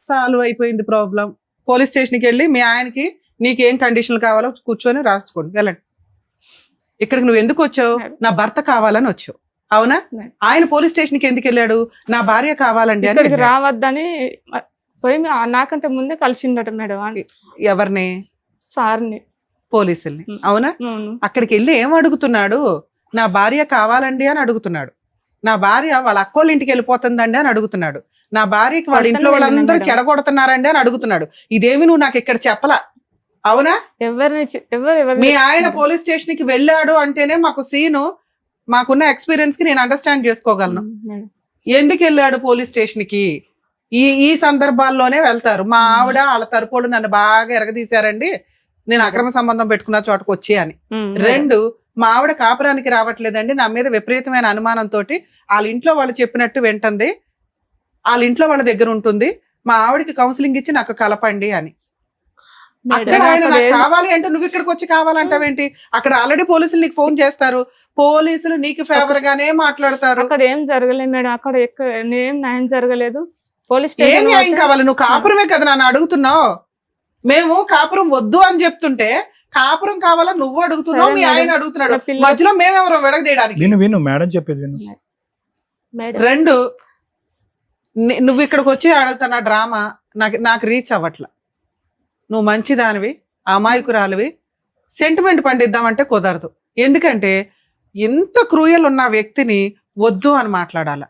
సాల్వ్ అయిపోయింది ప్రాబ్లం. పోలీస్ స్టేషన్కి వెళ్ళి మీ ఆయనకి నీకేం కండిషన్లు కావాలో కూర్చొని రాసుకోండి, వెళ్ళండి. ఇక్కడికి నువ్వు ఎందుకు వచ్చావు? నా భర్త కావాలని వచ్చావు, అవునా? ఆయన పోలీస్ స్టేషన్కి ఎందుకు వెళ్ళాడు? నా భార్య కావాలండి అని ఇక్కడికి వెళ్ళాడు. రావద్దని పోయి నాకంటే ముందే కలిసిండట మేడం ఎవరిని? సార్ని. పోలీసుల్ని, అవునా? అవును. అక్కడికి వెళ్ళి ఏం అడుగుతున్నాడు? నా భార్య కావాలండి అని అడుగుతున్నాడు. నా భార్య వాళ్ళ అక్కోళ్ళ ఇంటికి వెళ్ళిపోతుందండి అని అడుగుతున్నాడు. నా భార్యకి వాళ్ళ ఇంట్లో వాళ్ళందరూ చెడగొడుతున్నారండి అని అడుగుతున్నాడు. ఇదేమి నువ్వు నాకు ఇక్కడ చెప్పలా, అవునా? మీ ఆయన పోలీస్ స్టేషన్ కి వెళ్ళాడు అంటేనే మాకు సీను, మాకున్న ఎక్స్పీరియన్స్ కి నేను అండర్స్టాండ్ చేసుకోగలను. ఎందుకు వెళ్ళాడు పోలీస్ స్టేషన్ కి? ఈ సందర్భాల్లోనే వెళ్తారు. మా ఆవిడ వాళ్ళ తరపుడు నన్ను బాగా ఎరగదీశారండి, నేను అక్రమ సంబంధం పెట్టుకున్న చోటకు వచ్చి అని. 2, మా ఆవిడ కాపురానికి రావట్లేదండి, నా మీద విపరీతమైన అనుమానంతో వాళ్ళ ఇంట్లో వాళ్ళు చెప్పినట్టు వింటుంది, వాళ్ళ ఇంట్లో వాళ్ళ దగ్గర ఉంటుంది, మా ఆవిడకి కౌన్సిలింగ్ ఇచ్చి నాకు కలపండి అని. అక్కడ ఆయన నాకు కావాలి అంటే నువ్వు ఇక్కడికి వచ్చి కావాలంటావేంటి? అక్కడ ఆల్రెడీ పోలీసులు నీకు ఫోన్ చేస్తారు, పోలీసులు నీకు ఫేవర్ గానే మాట్లాడతారు. అక్కడ ఏం జరగలేదు మేడం, అక్కడ ఏం న్యాయం జరగలేదు. పోలీస్ ఏం న్యాయం కావాలి? నువ్వు కాపురమే కదా నన్ను అడుగుతున్నావు. మేము కాపురం వద్దు అని చెప్తుంటే కాపురం కావాలని నువ్వు అడుగుతున్నావు, మీ ఆయన అడుగుతున్నాడు. మధ్యలో మేమెవరో విడగదీయడానికి? విను మేడం చెప్పేది విను. 2, నువ్వు ఇక్కడికి వచ్చి ఆడుతున్న డ్రామా నాకు రీచ్ అవ్వట్ల. నువ్వు మంచిదానివి, అమాయకురాలివి, సెంటిమెంట్ పండిద్దామంటే కుదరదు. ఎందుకంటే ఇంత క్రూయల్ ఉన్న వ్యక్తిని వద్దు అని మాట్లాడాల.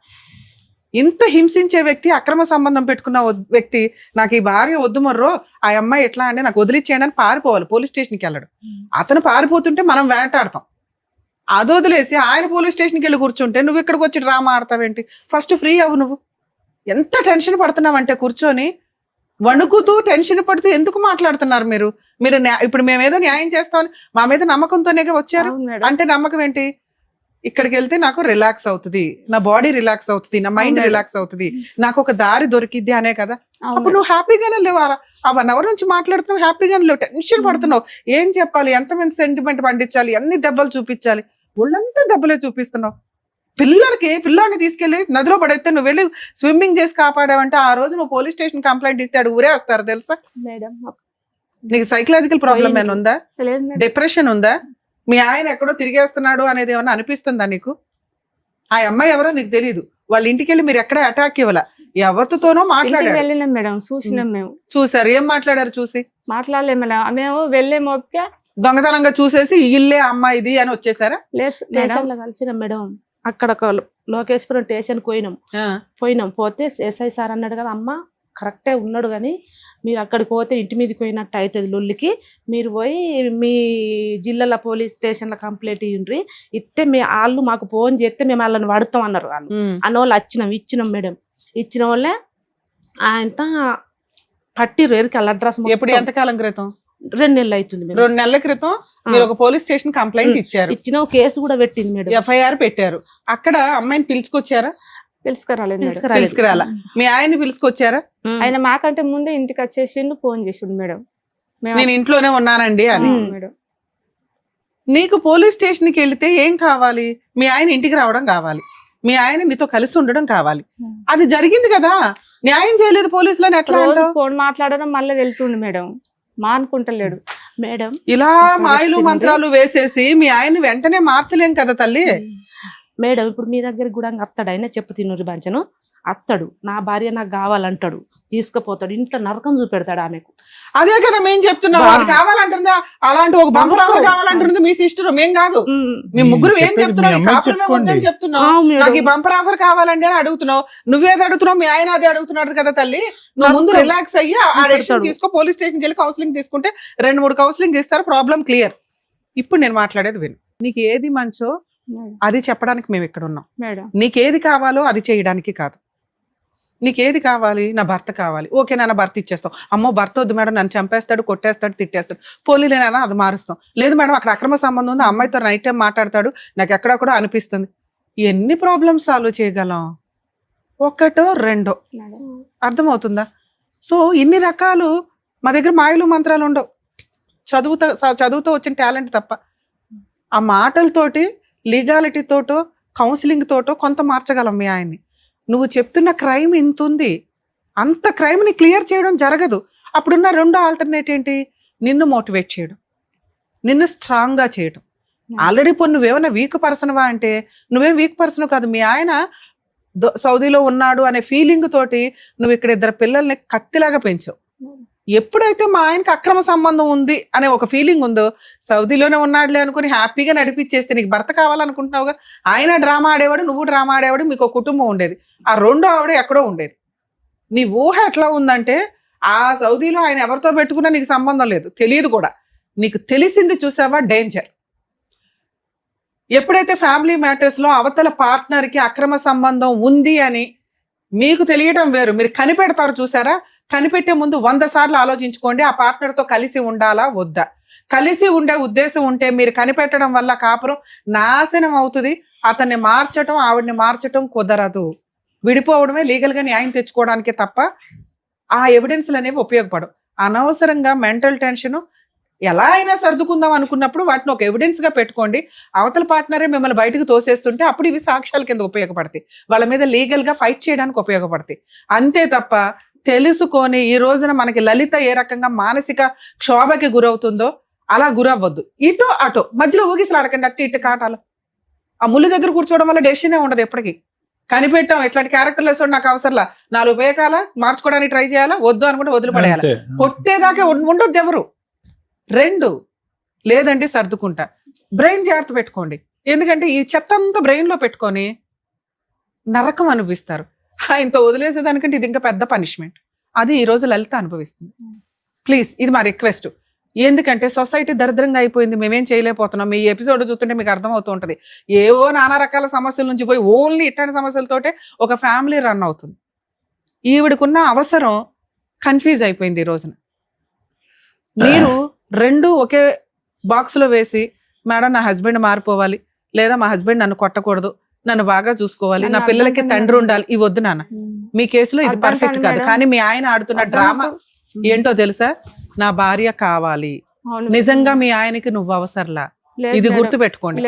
ఇంత హింసించే వ్యక్తి, అక్రమ సంబంధం పెట్టుకున్న వ్యక్తి, నాకు ఈ భార్య వద్దు మర్రో, ఆ అమ్మాయి ఎట్లా అంటే నాకు వదిలిచ్చేయండి అని పారిపోవాలి, పోలీస్ స్టేషన్కి వెళ్ళడు. అతను పారిపోతుంటే మనం వేటాడతాం. అది వదిలేసి ఆయన పోలీస్ స్టేషన్కి వెళ్ళి కూర్చుంటే నువ్వు ఇక్కడికి వచ్చి డ్రామా ఆడతావేంటి? ఫస్ట్ ఫ్రీ అవ్వు. నువ్వు ఎంత టెన్షన్ పడుతున్నావంటే కూర్చొని వణుకుతూ టెన్షన్ పడుతూ ఎందుకు మాట్లాడుతున్నారు మీరు? ఇప్పుడు మేమేదో న్యాయం చేస్తామని మా మీద నమ్మకంతోనే వచ్చారు. అంటే నమ్మకం ఏంటి? ఇక్కడికి వెళ్తే నాకు రిలాక్స్ అవుతుంది, నా బాడీ రిలాక్స్ అవుతుంది, నా మైండ్ రిలాక్స్ అవుతుంది, నాకు ఒక దారి దొరికిద్ది అనే కదా. అప్పుడు నువ్వు హ్యాపీగానే లేవు. ఆ 1 hour నుంచి మాట్లాడుతున్నావు, హ్యాపీగానే లేవు, టెన్షన్ పడుతున్నావు. ఏం చెప్పాలి, ఎంతమంది సెంటిమెంట్ పండించాలి, ఎన్ని దెబ్బలు చూపించాలి, ఒళ్ళంతా దెబ్బలే చూపిస్తున్నావు. పిల్లాన్ని తీసుకెళ్లి నదిలో పడేస్తే నువ్వు వెళ్ళి స్విమ్మింగ్ చేసి కాపాడావంటే ఆ రోజు నువ్వు పోలీస్ స్టేషన్ కంప్లైంట్ ఇస్తే అడు ఊరే వస్తారు తెలుసా? నీకు సైకలాజికల్ ప్రాబ్లం ఏమైనా ఉందా? డిప్రెషన్ ఉందా? మీ ఆయన ఎక్కడో తిరిగేస్తున్నాడు అనేది ఏమన్నా అనిపిస్తుందా నీకు? ఆ అమ్మాయి ఎవరో నీకు తెలియదు. వాళ్ళ ఇంటికి వెళ్ళి మీరు ఎక్కడ అటాక్ ఇవ్వాల, ఎవరితోనో మాట్లాడారు. వెళ్ళినాం మేడం, చూసినాం మేము. చూసారు? ఏం మాట్లాడారు? చూసి మాట్లాడలేం మేడం, మేము వెళ్ళేమో దొంగతనంగా చూసేసి ఇల్లే అమ్మాయిది అని వచ్చేసారా? స్టేషన్ లో కలిసినాం మేడం. అక్కడ లోకేశ్వరం స్టేషన్ పోయినాం. పోతే ఎస్ఐ సార్ అన్నాడు కదా, అమ్మ కరెక్టే ఉన్నాడు కానీ మీరు అక్కడికి పోతే ఇంటి మీదకి పోయినట్టు అవుతుంది లొల్లికి, మీరు పోయి మీ జిల్లాల పోలీస్ స్టేషన్లో కంప్లైంట్ ఇవ్వండి, ఇస్తే వాళ్ళు మాకు ఫోన్ చేస్తే మేము వాళ్ళని పడుతాం అన్నారు. వాళ్ళు అన్న వాళ్ళు ఇచ్చినాం మేడం. ఇచ్చిన వాళ్ళే ఆయనతో పట్టిరు ఎరికి వాళ్ళ అడ్రస్. ఎప్పుడు? ఎంతకాలం క్రితం? 2 నెలలు అవుతుంది. 2 నెలల క్రితం మీరు ఒక పోలీస్ స్టేషన్ కంప్లైంట్ ఇచ్చారు. ఇచ్చిన కేసు కూడా పెట్టింది మేడం, FIR పెట్టారు. అక్కడ అమ్మాయిని పిలుచుకొచ్చారా? పిలుచుకురాలా? మీ ఆయన్ని పిలుచుకొచ్చారా? ఆయన మాకంటే ముందే ఇంటికి వచ్చేసిండు, ఫోన్ చేసిండు మేడం, నేను ఇంట్లోనే ఉన్నానండి అని. నీకు పోలీస్ స్టేషన్కి వెళితే ఏం కావాలి? మీ ఆయన ఇంటికి రావడం కావాలి, మీ ఆయన నీతో కలిసి ఉండడం కావాలి. అది జరిగింది కదా, న్యాయం చేయలేదు పోలీసులని ఎట్లా? ఫోన్ మాట్లాడడం మళ్ళీ వెళ్తుండు మేడం, మానుకుంటలేడు మేడం. ఇలా మాయలు మంత్రాలు వేసేసి మీ ఆయన వెంటనే మార్చలేం కదా తల్లి. మేడం ఇప్పుడు మీ దగ్గర కూడా అత్తడు, ఆయన చెప్పు తిన్నూరి బంచను అత్తడు, నా భార్య నాకు కావాలంటాడు, తీసుకుపోతాడు, ఇంట్లో నరకం చూపెడతాడు ఆమెకు. అదే కదా మేము చెప్తున్నాం, అది కావాలంటుందా? అలాంటి ఒక బంపర్ ఆఫర్ కావాలంటుంది మీ సిస్టర్, మేం కాదు. మేము ముగ్గురు ఏం చెప్తున్నాం, నాకు ఈ బంపర్ ఆఫర్ కావాలండి అని అడుగుతున్నావు. నువ్వేది అడుగుతున్నావు, మీ ఆయన అదే అడుగుతున్నాడు కదా తల్లి. నువ్వు ముందు రిలాక్స్ అయ్యి ఆ డెసిషన్ తీసుకో, పోలీస్ స్టేషన్కి వెళ్ళి కౌన్సిలింగ్ తీసుకుంటే 2-3 కౌన్సిలింగ్ ఇస్తారు, ప్రాబ్లం క్లియర్. ఇప్పుడు నేను మాట్లాడేది విను. నీకు ఏది మంచో అది చెప్పడానికి మేము ఇక్కడ ఉన్నాం. నీకేది కావాలో అది చేయడానికి కాదు. నీకేది కావాలి? నా భర్త కావాలి, ఓకే నాన్న భర్త ఇచ్చేస్తాం. అమ్మో భర్త వద్దు మేడం, నన్ను చంపేస్తాడు, కొట్టేస్తాడు, తిట్టేస్తాడు, పోలీలేనా అది మారుస్తాం. లేదు మేడం అక్కడ అక్రమ సంబంధం ఉంది, అమ్మాయితో నైట్ టైం మాట్లాడతాడు, నాకు ఎక్కడో అనిపిస్తుంది. ఎన్ని ప్రాబ్లమ్స్ సాల్వ్ చేయగలం? 1, 2 అర్థమవుతుందా? సో ఇన్ని రకాలు మా దగ్గర మాయలు మంత్రాలు ఉండవు, చదువుతో వచ్చిన టాలెంట్ తప్ప. ఆ మాటలతోటి, లీగాలిటీ తోటో, కౌన్సిలింగ్ తోటో కొంత మార్చగలం మీ ఆయన్ని. నువ్వు చెప్తున్న క్రైమ్ ఇంత ఉంది, అంత క్రైమ్ని క్లియర్ చేయడం జరగదు. అప్పుడున్న రెండో ఆల్టర్నేట్ ఏంటి? నిన్ను మోటివేట్ చేయడం, నిన్ను స్ట్రాంగ్ గా చేయడం. ఆల్రెడీ నువ్వేమైనా వీక్ పర్సన్వా అంటే నువ్వేం వీక్ పర్సన్ కాదు. మీ ఆయన సౌదీలో ఉన్నాడు అనే ఫీలింగ్ తోటి నువ్వు ఇక్కడ 2 పిల్లల్ని కత్తిలాగా పెంచావు. ఎప్పుడైతే మా ఆయనకి అక్రమ సంబంధం ఉంది అనే ఒక ఫీలింగ్ ఉందో, సౌదీలోనే ఉన్నాడులే అనుకుని హ్యాపీగా నడిపించేస్తే నీకు భర్త కావాలనుకుంటున్నావుగా. ఆయన డ్రామా ఆడేవాడు, నువ్వు డ్రామా ఆడేవాడు, మీకు ఒక కుటుంబం ఉండేది. ఆ రెండో ఆవిడ ఎక్కడో ఉండేది. నీ ఊహ ఎట్లా ఉందంటే ఆ సౌదీలో ఆయన ఎవరితో పెట్టుకున్నా నీకు సంబంధం లేదు, తెలియదు కూడా. నీకు తెలిసింది చూసావా డేంజర్. ఎప్పుడైతే ఫ్యామిలీ మ్యాటర్స్ లో అవతల పార్ట్నర్ కి అక్రమ సంబంధం ఉంది అని మీకు తెలియడం వేరు, మీరు కనిపెడతారు చూసారా. కనిపెట్టే ముందు 100 సార్లు ఆలోచించుకోండి, ఆ పార్ట్నర్ తో కలిసి ఉండాలా వద్దా. కలిసి ఉండే ఉద్దేశం ఉంటే మీరు కనిపెట్టడం వల్ల కాపురం నాశనం అవుతుంది. అతన్ని మార్చటం, ఆవిడ్ని మార్చటం కుదరదు. విడిపోవడమే లీగల్ గా న్యాయం తెచ్చుకోవడానికే తప్ప ఆ ఎవిడెన్స్లు అనేవి ఉపయోగపడవు. అనవసరంగా మెంటల్ టెన్షన్ ఎలా అయినా సర్దుకుందాం అనుకున్నప్పుడు వాటిని ఒక ఎవిడెన్స్ గా పెట్టుకోండి. అవతల పార్ట్నరే మిమ్మల్ని బయటకు తోసేస్తుంటే అప్పుడు ఇవి సాక్ష్యాల కింద ఉపయోగపడతాయి, వాళ్ళ మీద లీగల్ గా ఫైట్ చేయడానికి ఉపయోగపడతాయి. అంతే తప్ప తెలుసుకొని ఈ రోజున మనకి లలిత ఏ రకంగా మానసిక క్షోభకి గురవుతుందో అలా గురవ్వద్దు. ఇటు అటు మధ్యలో ఊగిసలాడకండి, అటు ఇటు కాటాలు. ఆ ముళ్ళు దగ్గర కూర్చోవడం వల్ల డెసిషనే ఉండదు ఎప్పటికీ. కనిపెట్టాం ఇట్లాంటి క్యారెక్టర్ లెస్ నాకు అవసరంలా, 4 ఉపయోగాల మార్చుకోవడానికి ట్రై చేయాలా, వద్దు అనుకుంటే వదిలిపడేయాలి. కొట్టేదాకా ఉండొద్దు ఎవరు. 2 లేదంటే సర్దుకుంటా. బ్రెయిన్ జాగ్రత్త పెట్టుకోండి, ఎందుకంటే ఈ చెత్త అంతా బ్రెయిన్ లో పెట్టుకొని నరకం అనుభవిస్తారు. ఆయనతో వదిలేసేదానికంటే ఇది ఇంకా పెద్ద పనిష్మెంట్. అది ఈ రోజు లలిత అనుభవిస్తుంది. ప్లీజ్ ఇది మా రిక్వెస్ట్. ఎందుకంటే సొసైటీ దరిద్రంగా అయిపోయింది, మేమేం చేయలేకపోతున్నాం. మీ ఎపిసోడ్ చూస్తుంటే మీకు అర్థమవుతూ ఉంటుంది. ఏవో నానా రకాల సమస్యల నుంచి పోయి ఓన్లీ ఇట్లాంటి సమస్యలతోటే ఒక ఫ్యామిలీ రన్ అవుతుంది. ఈవిడకున్న అవసరం కన్ఫ్యూజ్ అయిపోయింది ఈ రోజున. మీరు 2 ఒకే బాక్స్ లో వేసి, మేడం నా హస్బెండ్ మారిపోవాలి, లేదా మా హస్బెండ్ నన్ను కొట్టకూడదు, నన్ను బాగా చూసుకోవాలి, నా పిల్లలకి తండ్రి ఉండాలి, ఇవి వద్దు నాన్న. మీ కేసులో ఇది పర్ఫెక్ట్ కాదు. కానీ మీ ఆయన ఆడుతున్న డ్రామా ఏంటో తెలుసా? నా భార్య కావాలి, నిజంగా మీ ఆయనకి నువ్వు అవసరంలా. ఇది గుర్తు పెట్టుకోండి.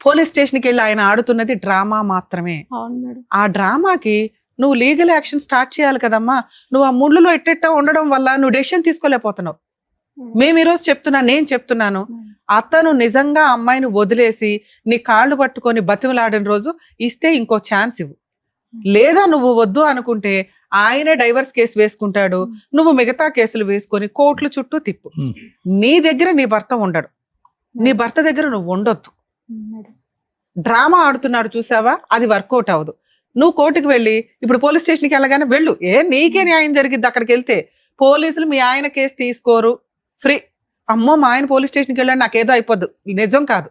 పోలీస్ స్టేషన్కి వెళ్ళి ఆయన ఆడుతున్నది డ్రామా మాత్రమే. ఆ డ్రామాకి నువ్వు లీగల్ యాక్షన్ స్టార్ట్ చేయాలి కదమ్మా. నువ్వు ఆ ముళ్ళులో ఎట్టెట్టా ఉండడం వల్ల నువ్వు డెసిషన్ తీసుకోలేకపోతున్నావు. మేము ఈరోజు నేను చెప్తున్నాను, అతను నిజంగా అమ్మాయిని వదిలేసి నీ కాళ్ళు పట్టుకొని బతిమలాడిన రోజు ఇస్తే ఇంకో ఛాన్స్ ఇవ్వు. లేదా నువ్వు వద్దు అనుకుంటే ఆయనే డైవర్స్ కేసు వేసుకుంటాడు, నువ్వు మిగతా కేసులు వేసుకొని కోర్టుల చుట్టూ తిప్పు. నీ దగ్గర నీ భర్త ఉండడు, నీ భర్త దగ్గర నువ్వు ఉండొద్దు. డ్రామా ఆడుతున్నాడు చూసావా, అది వర్కౌట్ అవ్వదు. నువ్వు కోర్టుకు వెళ్ళి ఇప్పుడు పోలీస్ స్టేషన్కి వెళ్ళగానే వెళ్ళు, నీకే న్యాయం జరిగిద్ది. అక్కడికి వెళ్తే పోలీసులు మీ ఆయన కేసు తీసుకోరు, ఫ్రీ. అమ్మో మా ఆయన పోలీస్ స్టేషన్కి వెళ్ళాడు నాకేదో అయిపోద్దు, నిజం కాదు.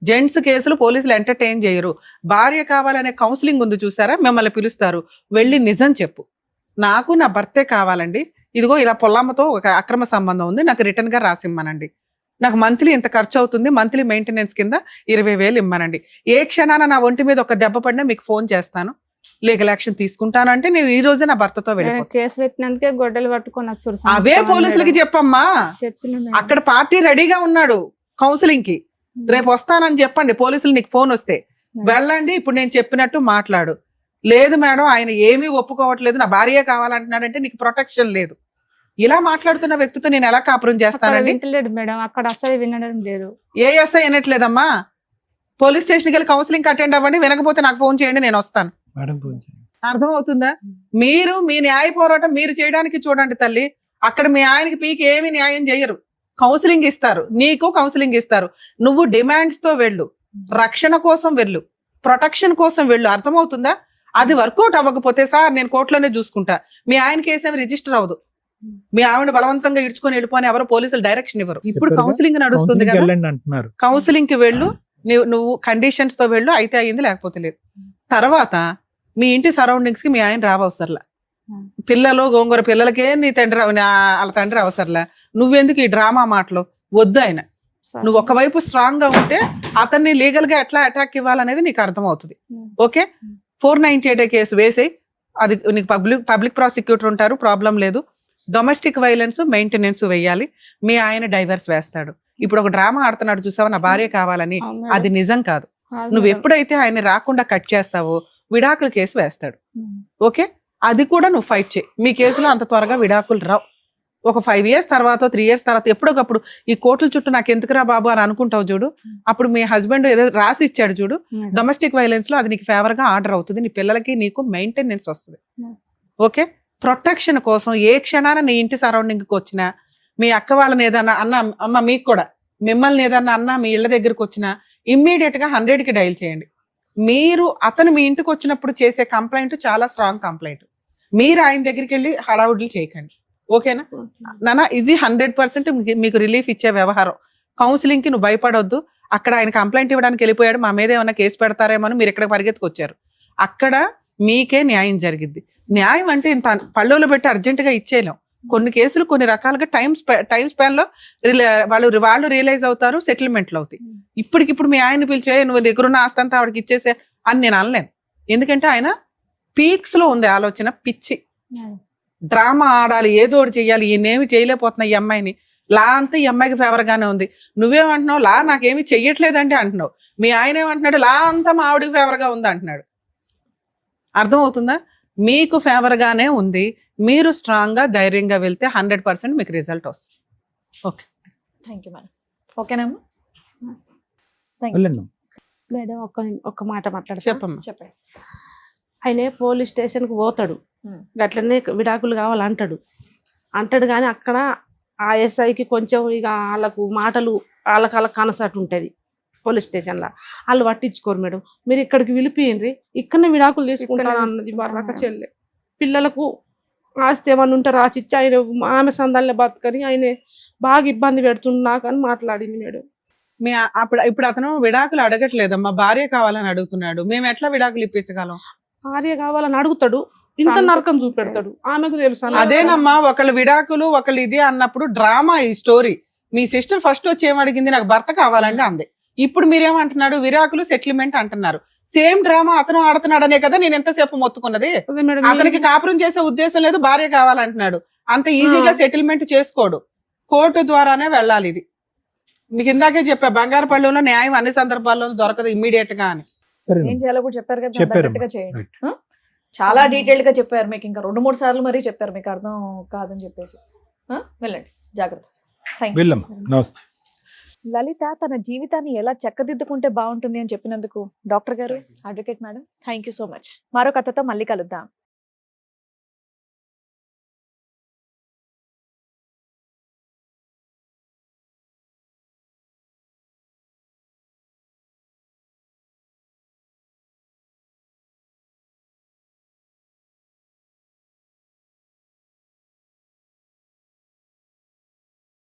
జెంట్స్ కేసులు పోలీసులు ఎంటర్టైన్ చేయరు. భార్య కావాలనే కౌన్సిలింగ్ ఉంది చూసారా, మిమ్మల్ని పిలుస్తారు, వెళ్ళి నిజం చెప్పు. నాకు నా భర్తే కావాలండి, ఇదిగో ఇలా పొల్లమ్మతో ఒక అక్రమ సంబంధం ఉంది, నాకు రిటర్న్ గా రాసిమ్మనండి, నాకు మంత్లీ ఇంత ఖర్చు అవుతుంది, మంత్లీ మెయింటెనెన్స్ కింద 20,000 ఇమ్మనండి. ఏ క్షణాన నా ఒంటి మీద ఒక దెబ్బ పడినా మీకు ఫోన్ చేస్తాను, లీగల్ యాక్షన్ తీసుకుంటాను అంటే నేను ఈ రోజే నా భర్తతో కేసు పెట్టినందుకే గొడ్డలు పట్టుకొని అవే పోలీసులకి చెప్పమ్మా. అక్కడ పార్టీ రెడీగా ఉన్నాడు కౌన్సిలింగ్ కి, రేపు వస్తానని చెప్పండి. పోలీసులు నీకు ఫోన్ వస్తే వెళ్ళండి, ఇప్పుడు నేను చెప్పినట్టు మాట్లాడు. లేదు మేడం ఆయన ఏమీ ఒప్పుకోవట్లేదు, నా భార్య కావాలంటున్నాడంటే నీకు ప్రొటెక్షన్ లేదు. ఇలా మాట్లాడుతున్న వ్యక్తితో నేను ఎలా కాపురం చేస్తానండి? మేడం అక్కడ అసలు వినడం లేదు. ఏ ఎస్ఐ వినట్లేదమ్మా. పోలీస్ స్టేషన్కి వెళ్ళి కౌన్సిలింగ్ అటెండ్ అవ్వండి, వినకపోతే నాకు ఫోన్ చేయండి, నేను వస్తాను. అర్థం అవుతుందా? మీరు మీ న్యాయ పోరాటం మీరు చేయడానికి చూడండి తల్లి. అక్కడ మీ ఆయనకి పీకి ఏమి న్యాయం చేయరు, కౌన్సిలింగ్ ఇస్తారు, నీకు కౌన్సిలింగ్ ఇస్తారు. నువ్వు డిమాండ్స్ తో వెళ్ళు, రక్షణ కోసం వెళ్ళు, ప్రొటెక్షన్ కోసం వెళ్ళు. అర్థమవుతుందా? అది వర్కౌట్ అవ్వకపోతే సార్ నేను కోర్టులోనే చూసుకుంటా, మీ ఆయన కేసు రిజిస్టర్ అవ్వదు, మీ ఆవిడ బలవంతంగా ఇడ్చుకొని వెళ్ళిపోని ఎవరు పోలీసులు డైరెక్షన్ ఇవ్వరు. ఇప్పుడు కౌన్సిలింగ్ నడుస్తుంది కదా, కౌన్సిలింగ్ కి వెళ్ళు, నువ్వు కండిషన్స్ తో వెళ్ళు, అయితే అయింది లేకపోతే లేదు. తర్వాత మీ ఇంటి సరౌండింగ్స్ కి మీ ఆయన రావసరలా, పిల్లలు గోంగూర పిల్లలకే నీ తండ్రి వాళ్ళ తండ్రి అవసరంలా. నువ్వెందుకు ఈ డ్రామా మాటలు వద్దు. ఆయన నువ్వు ఒకవైపు స్ట్రాంగ్ గా ఉంటే అతన్ని లీగల్ గా ఎట్లా అటాక్ ఇవ్వాలనేది నీకు అర్థమవుతుంది. ఓకే, 498 కేసు వేసి అది నీకు పబ్లిక్ ప్రాసిక్యూటర్ ఉంటారు, ప్రాబ్లం లేదు. డొమెస్టిక్ వైలెన్స్ మెయింటెనెన్స్ వేయాలి, మీ ఆయన డైవర్స్ వేస్తాడు. ఇప్పుడు ఒక డ్రామా ఆడుతున్నాడు చూసావా, నా భార్య కావాలని, అది నిజం కాదు. నువ్వు ఎప్పుడైతే ఆయన రాకుండా కట్ చేస్తావో విడాకుల కేసు వేస్తాడు. ఓకే, అది కూడా నువ్వు ఫైట్ చేయి. మీ కేసులో అంత త్వరగా విడాకులు రావు. ఒక 5 years తర్వాత 3 years తర్వాత ఎప్పుడొకప్పుడు ఈ కోర్టుల చుట్టూ నాకు ఎందుకురా బాబు అని అనుకుంటావు చూడు, అప్పుడు మీ హస్బెండ్ ఏదో రాసి ఇచ్చాడు చూడు డొమెస్టిక్ వైలెన్స్ లో, అది నీకు ఫేవర్ గా ఆర్డర్ అవుతుంది. నీ పిల్లలకి నీకు మెయింటెనెన్స్ వస్తుంది. ఓకే, ప్రొటెక్షన్ కోసం ఏ క్షణాన నీ ఇంటి సరౌండింగ్ కి వచ్చినా, మీ అక్క వాళ్ళని ఏదన్నా అన్న, అమ్మ మీకు కూడా మిమ్మల్ని ఏదన్నా అన్నా మీ ఇళ్ళ దగ్గరకు వచ్చినా ఇమ్మీడియట్ గా 100కి డైల్ చేయండి. మీరు అతను మీ ఇంటికి వచ్చినప్పుడు చేసే కంప్లైంట్ చాలా స్ట్రాంగ్ కంప్లైంట్. మీరు ఆయన దగ్గరికి వెళ్ళి హడావుడ్లు చేయకండి. ఓకేనా నాన్న, ఇది 100% మీకు రిలీఫ్ ఇచ్చే వ్యవహారం. కౌన్సిలింగ్ కి నువ్వు భయపడొద్దు. అక్కడ ఆయన కంప్లైంట్ ఇవ్వడానికి వెళ్ళిపోయాడు, మా మీద ఏమైనా కేసు పెడతారేమో అని మీరు ఇక్కడ పరిగెత్తుకొచ్చారు. అక్కడ మీకే న్యాయం జరిగిద్ది. న్యాయం అంటే ఇంత పళ్ళులో పెట్టి అర్జెంటుగా ఇచ్చేయలేం. కొన్ని కేసులు కొన్ని రకాలుగా టైం స్పాన్ లో వాళ్ళు రియలైజ్ అవుతారు, సెటిల్మెంట్లు అవుతాయి. ఇప్పటికిప్పుడు మీ ఆయన పిలిచే నువ్వు దగ్గరున్న ఆస్తంతా ఆవిడకి ఇచ్చేసే అని నేను అనలేను. ఎందుకంటే ఆయన పీక్స్ లో ఉంది ఆలోచన, పిచ్చి డ్రామా ఆడాలి, ఏదో ఒకటి చెయ్యాలి. ఈయనేమి చేయలేకపోతున్నా ఈ అమ్మాయిని. లా అంతా ఈ అమ్మాయికి ఫేవర్ గానే ఉంది. నువ్వేమంటున్నావు, లా నాకేమి చెయ్యట్లేదంటే అంటున్నావు. మీ ఆయన ఏమంటున్నాడు, లా అంతా మా ఆవిడకి ఫేవర్ గా ఉంది అంటున్నాడు. అర్థం అవుతుందా? మీకు ఫేవర్ గానే ఉంది. మీరు స్ట్రాంగ్ గా ధైర్యంగా వెళ్తే 100% మీకు రిజల్ట్ వస్తుంది. Okay, thank you madam. ఓకేనమ్మా, వెళ్ళండి. మేడం ఒక్క మాట మాట్లాడతా. చెప్పమ్మా. చెప్పండి. ఆయన పోలీస్ స్టేషన్కి పోతాడు, అట్లనే విడాకులు కావాలంటాడు కానీ అక్కడ ఆ ఎస్ఐకి కొంచెం ఇక వాళ్ళకు మాటలు వాళ్ళకి కనసాటు ఉంటుంది పోలీస్ స్టేషన్లో. వాళ్ళు పట్టించుకోరు మేడం. మీరు ఇక్కడికి పిలిపియండి, ఇక్కడనే విడాకులు తీసుకుంటాను అన్నది బర్రక చెల్లె. పిల్లలకు ఆస్తి ఏమన్నా ఉంటే రాసిచ్చి ఆయన ఆమె సందాలనే బతుకని ఆయన బాగా ఇబ్బంది పెడుతున్నా కానీ మాట్లాడింది మేడం. ఇప్పుడు అతను విడాకులు అడగట్లేదమ్మా, భార్య కావాలని అడుగుతున్నాడు. మేము ఎట్లా విడాకులు ఇప్పించగలం? భార్య కావాలని అడుగుతాడు, ఇంత నరకం చూపెడతాడు. ఆమెకు తెలుసు. అదేనమ్మా, ఒకళ్ళు విడాకులు ఒకళ్ళు ఇది అన్నప్పుడు డ్రామా ఈ స్టోరీ. మీ సిస్టర్ ఫస్ట్ వచ్చి ఏమడిగింది, నాకు భర్త కావాలంటే అంది. ఇప్పుడు మీరేమంటున్నాడు, విడాకులు సెటిల్మెంట్ అంటున్నారు. సేమ్ డ్రామా అతను ఆడుతున్నాడనే కదా నేను ఎంతసేపు మొత్తుకున్నది. అతనికి కాపురం చేసే ఉద్దేశం లేదు, భార్య కావాలంటున్నాడు. అంత ఈజీగా సెటిల్మెంట్ చేసుకోడు, కోర్టు ద్వారానే వెళ్ళాలి. ఇది మీకు ఇందాకే చెప్పా, బంగారుపల్లిలో న్యాయం అన్ని సందర్భాల్లోనూ దొరకదు ఇమ్మీడియట్ గా అని. ఏం చేయాలో కూడా చెప్పారు కదా, చెప్పారు. తగ్గట్టుగా చేయండి. చాలా డీటెయిల్డ్ గా చెప్పారు మీకు, ఇంకా 2-3 సార్లు మరీ చెప్పారు, మీకు అర్థం కాదని చెప్పేసి. వెళ్ళండి, జాగ్రత్త. వెళ్ళమ్మా, నమస్తే. లలిత తన జీవితాన్ని ఎలా చక్కదిద్దుకుంటే బాగుంటుంది అని చెప్పినందుకు డాక్టర్ గారు, advocate madam, thank you so much. మరో కథతో మళ్ళీ కలుద్దాం.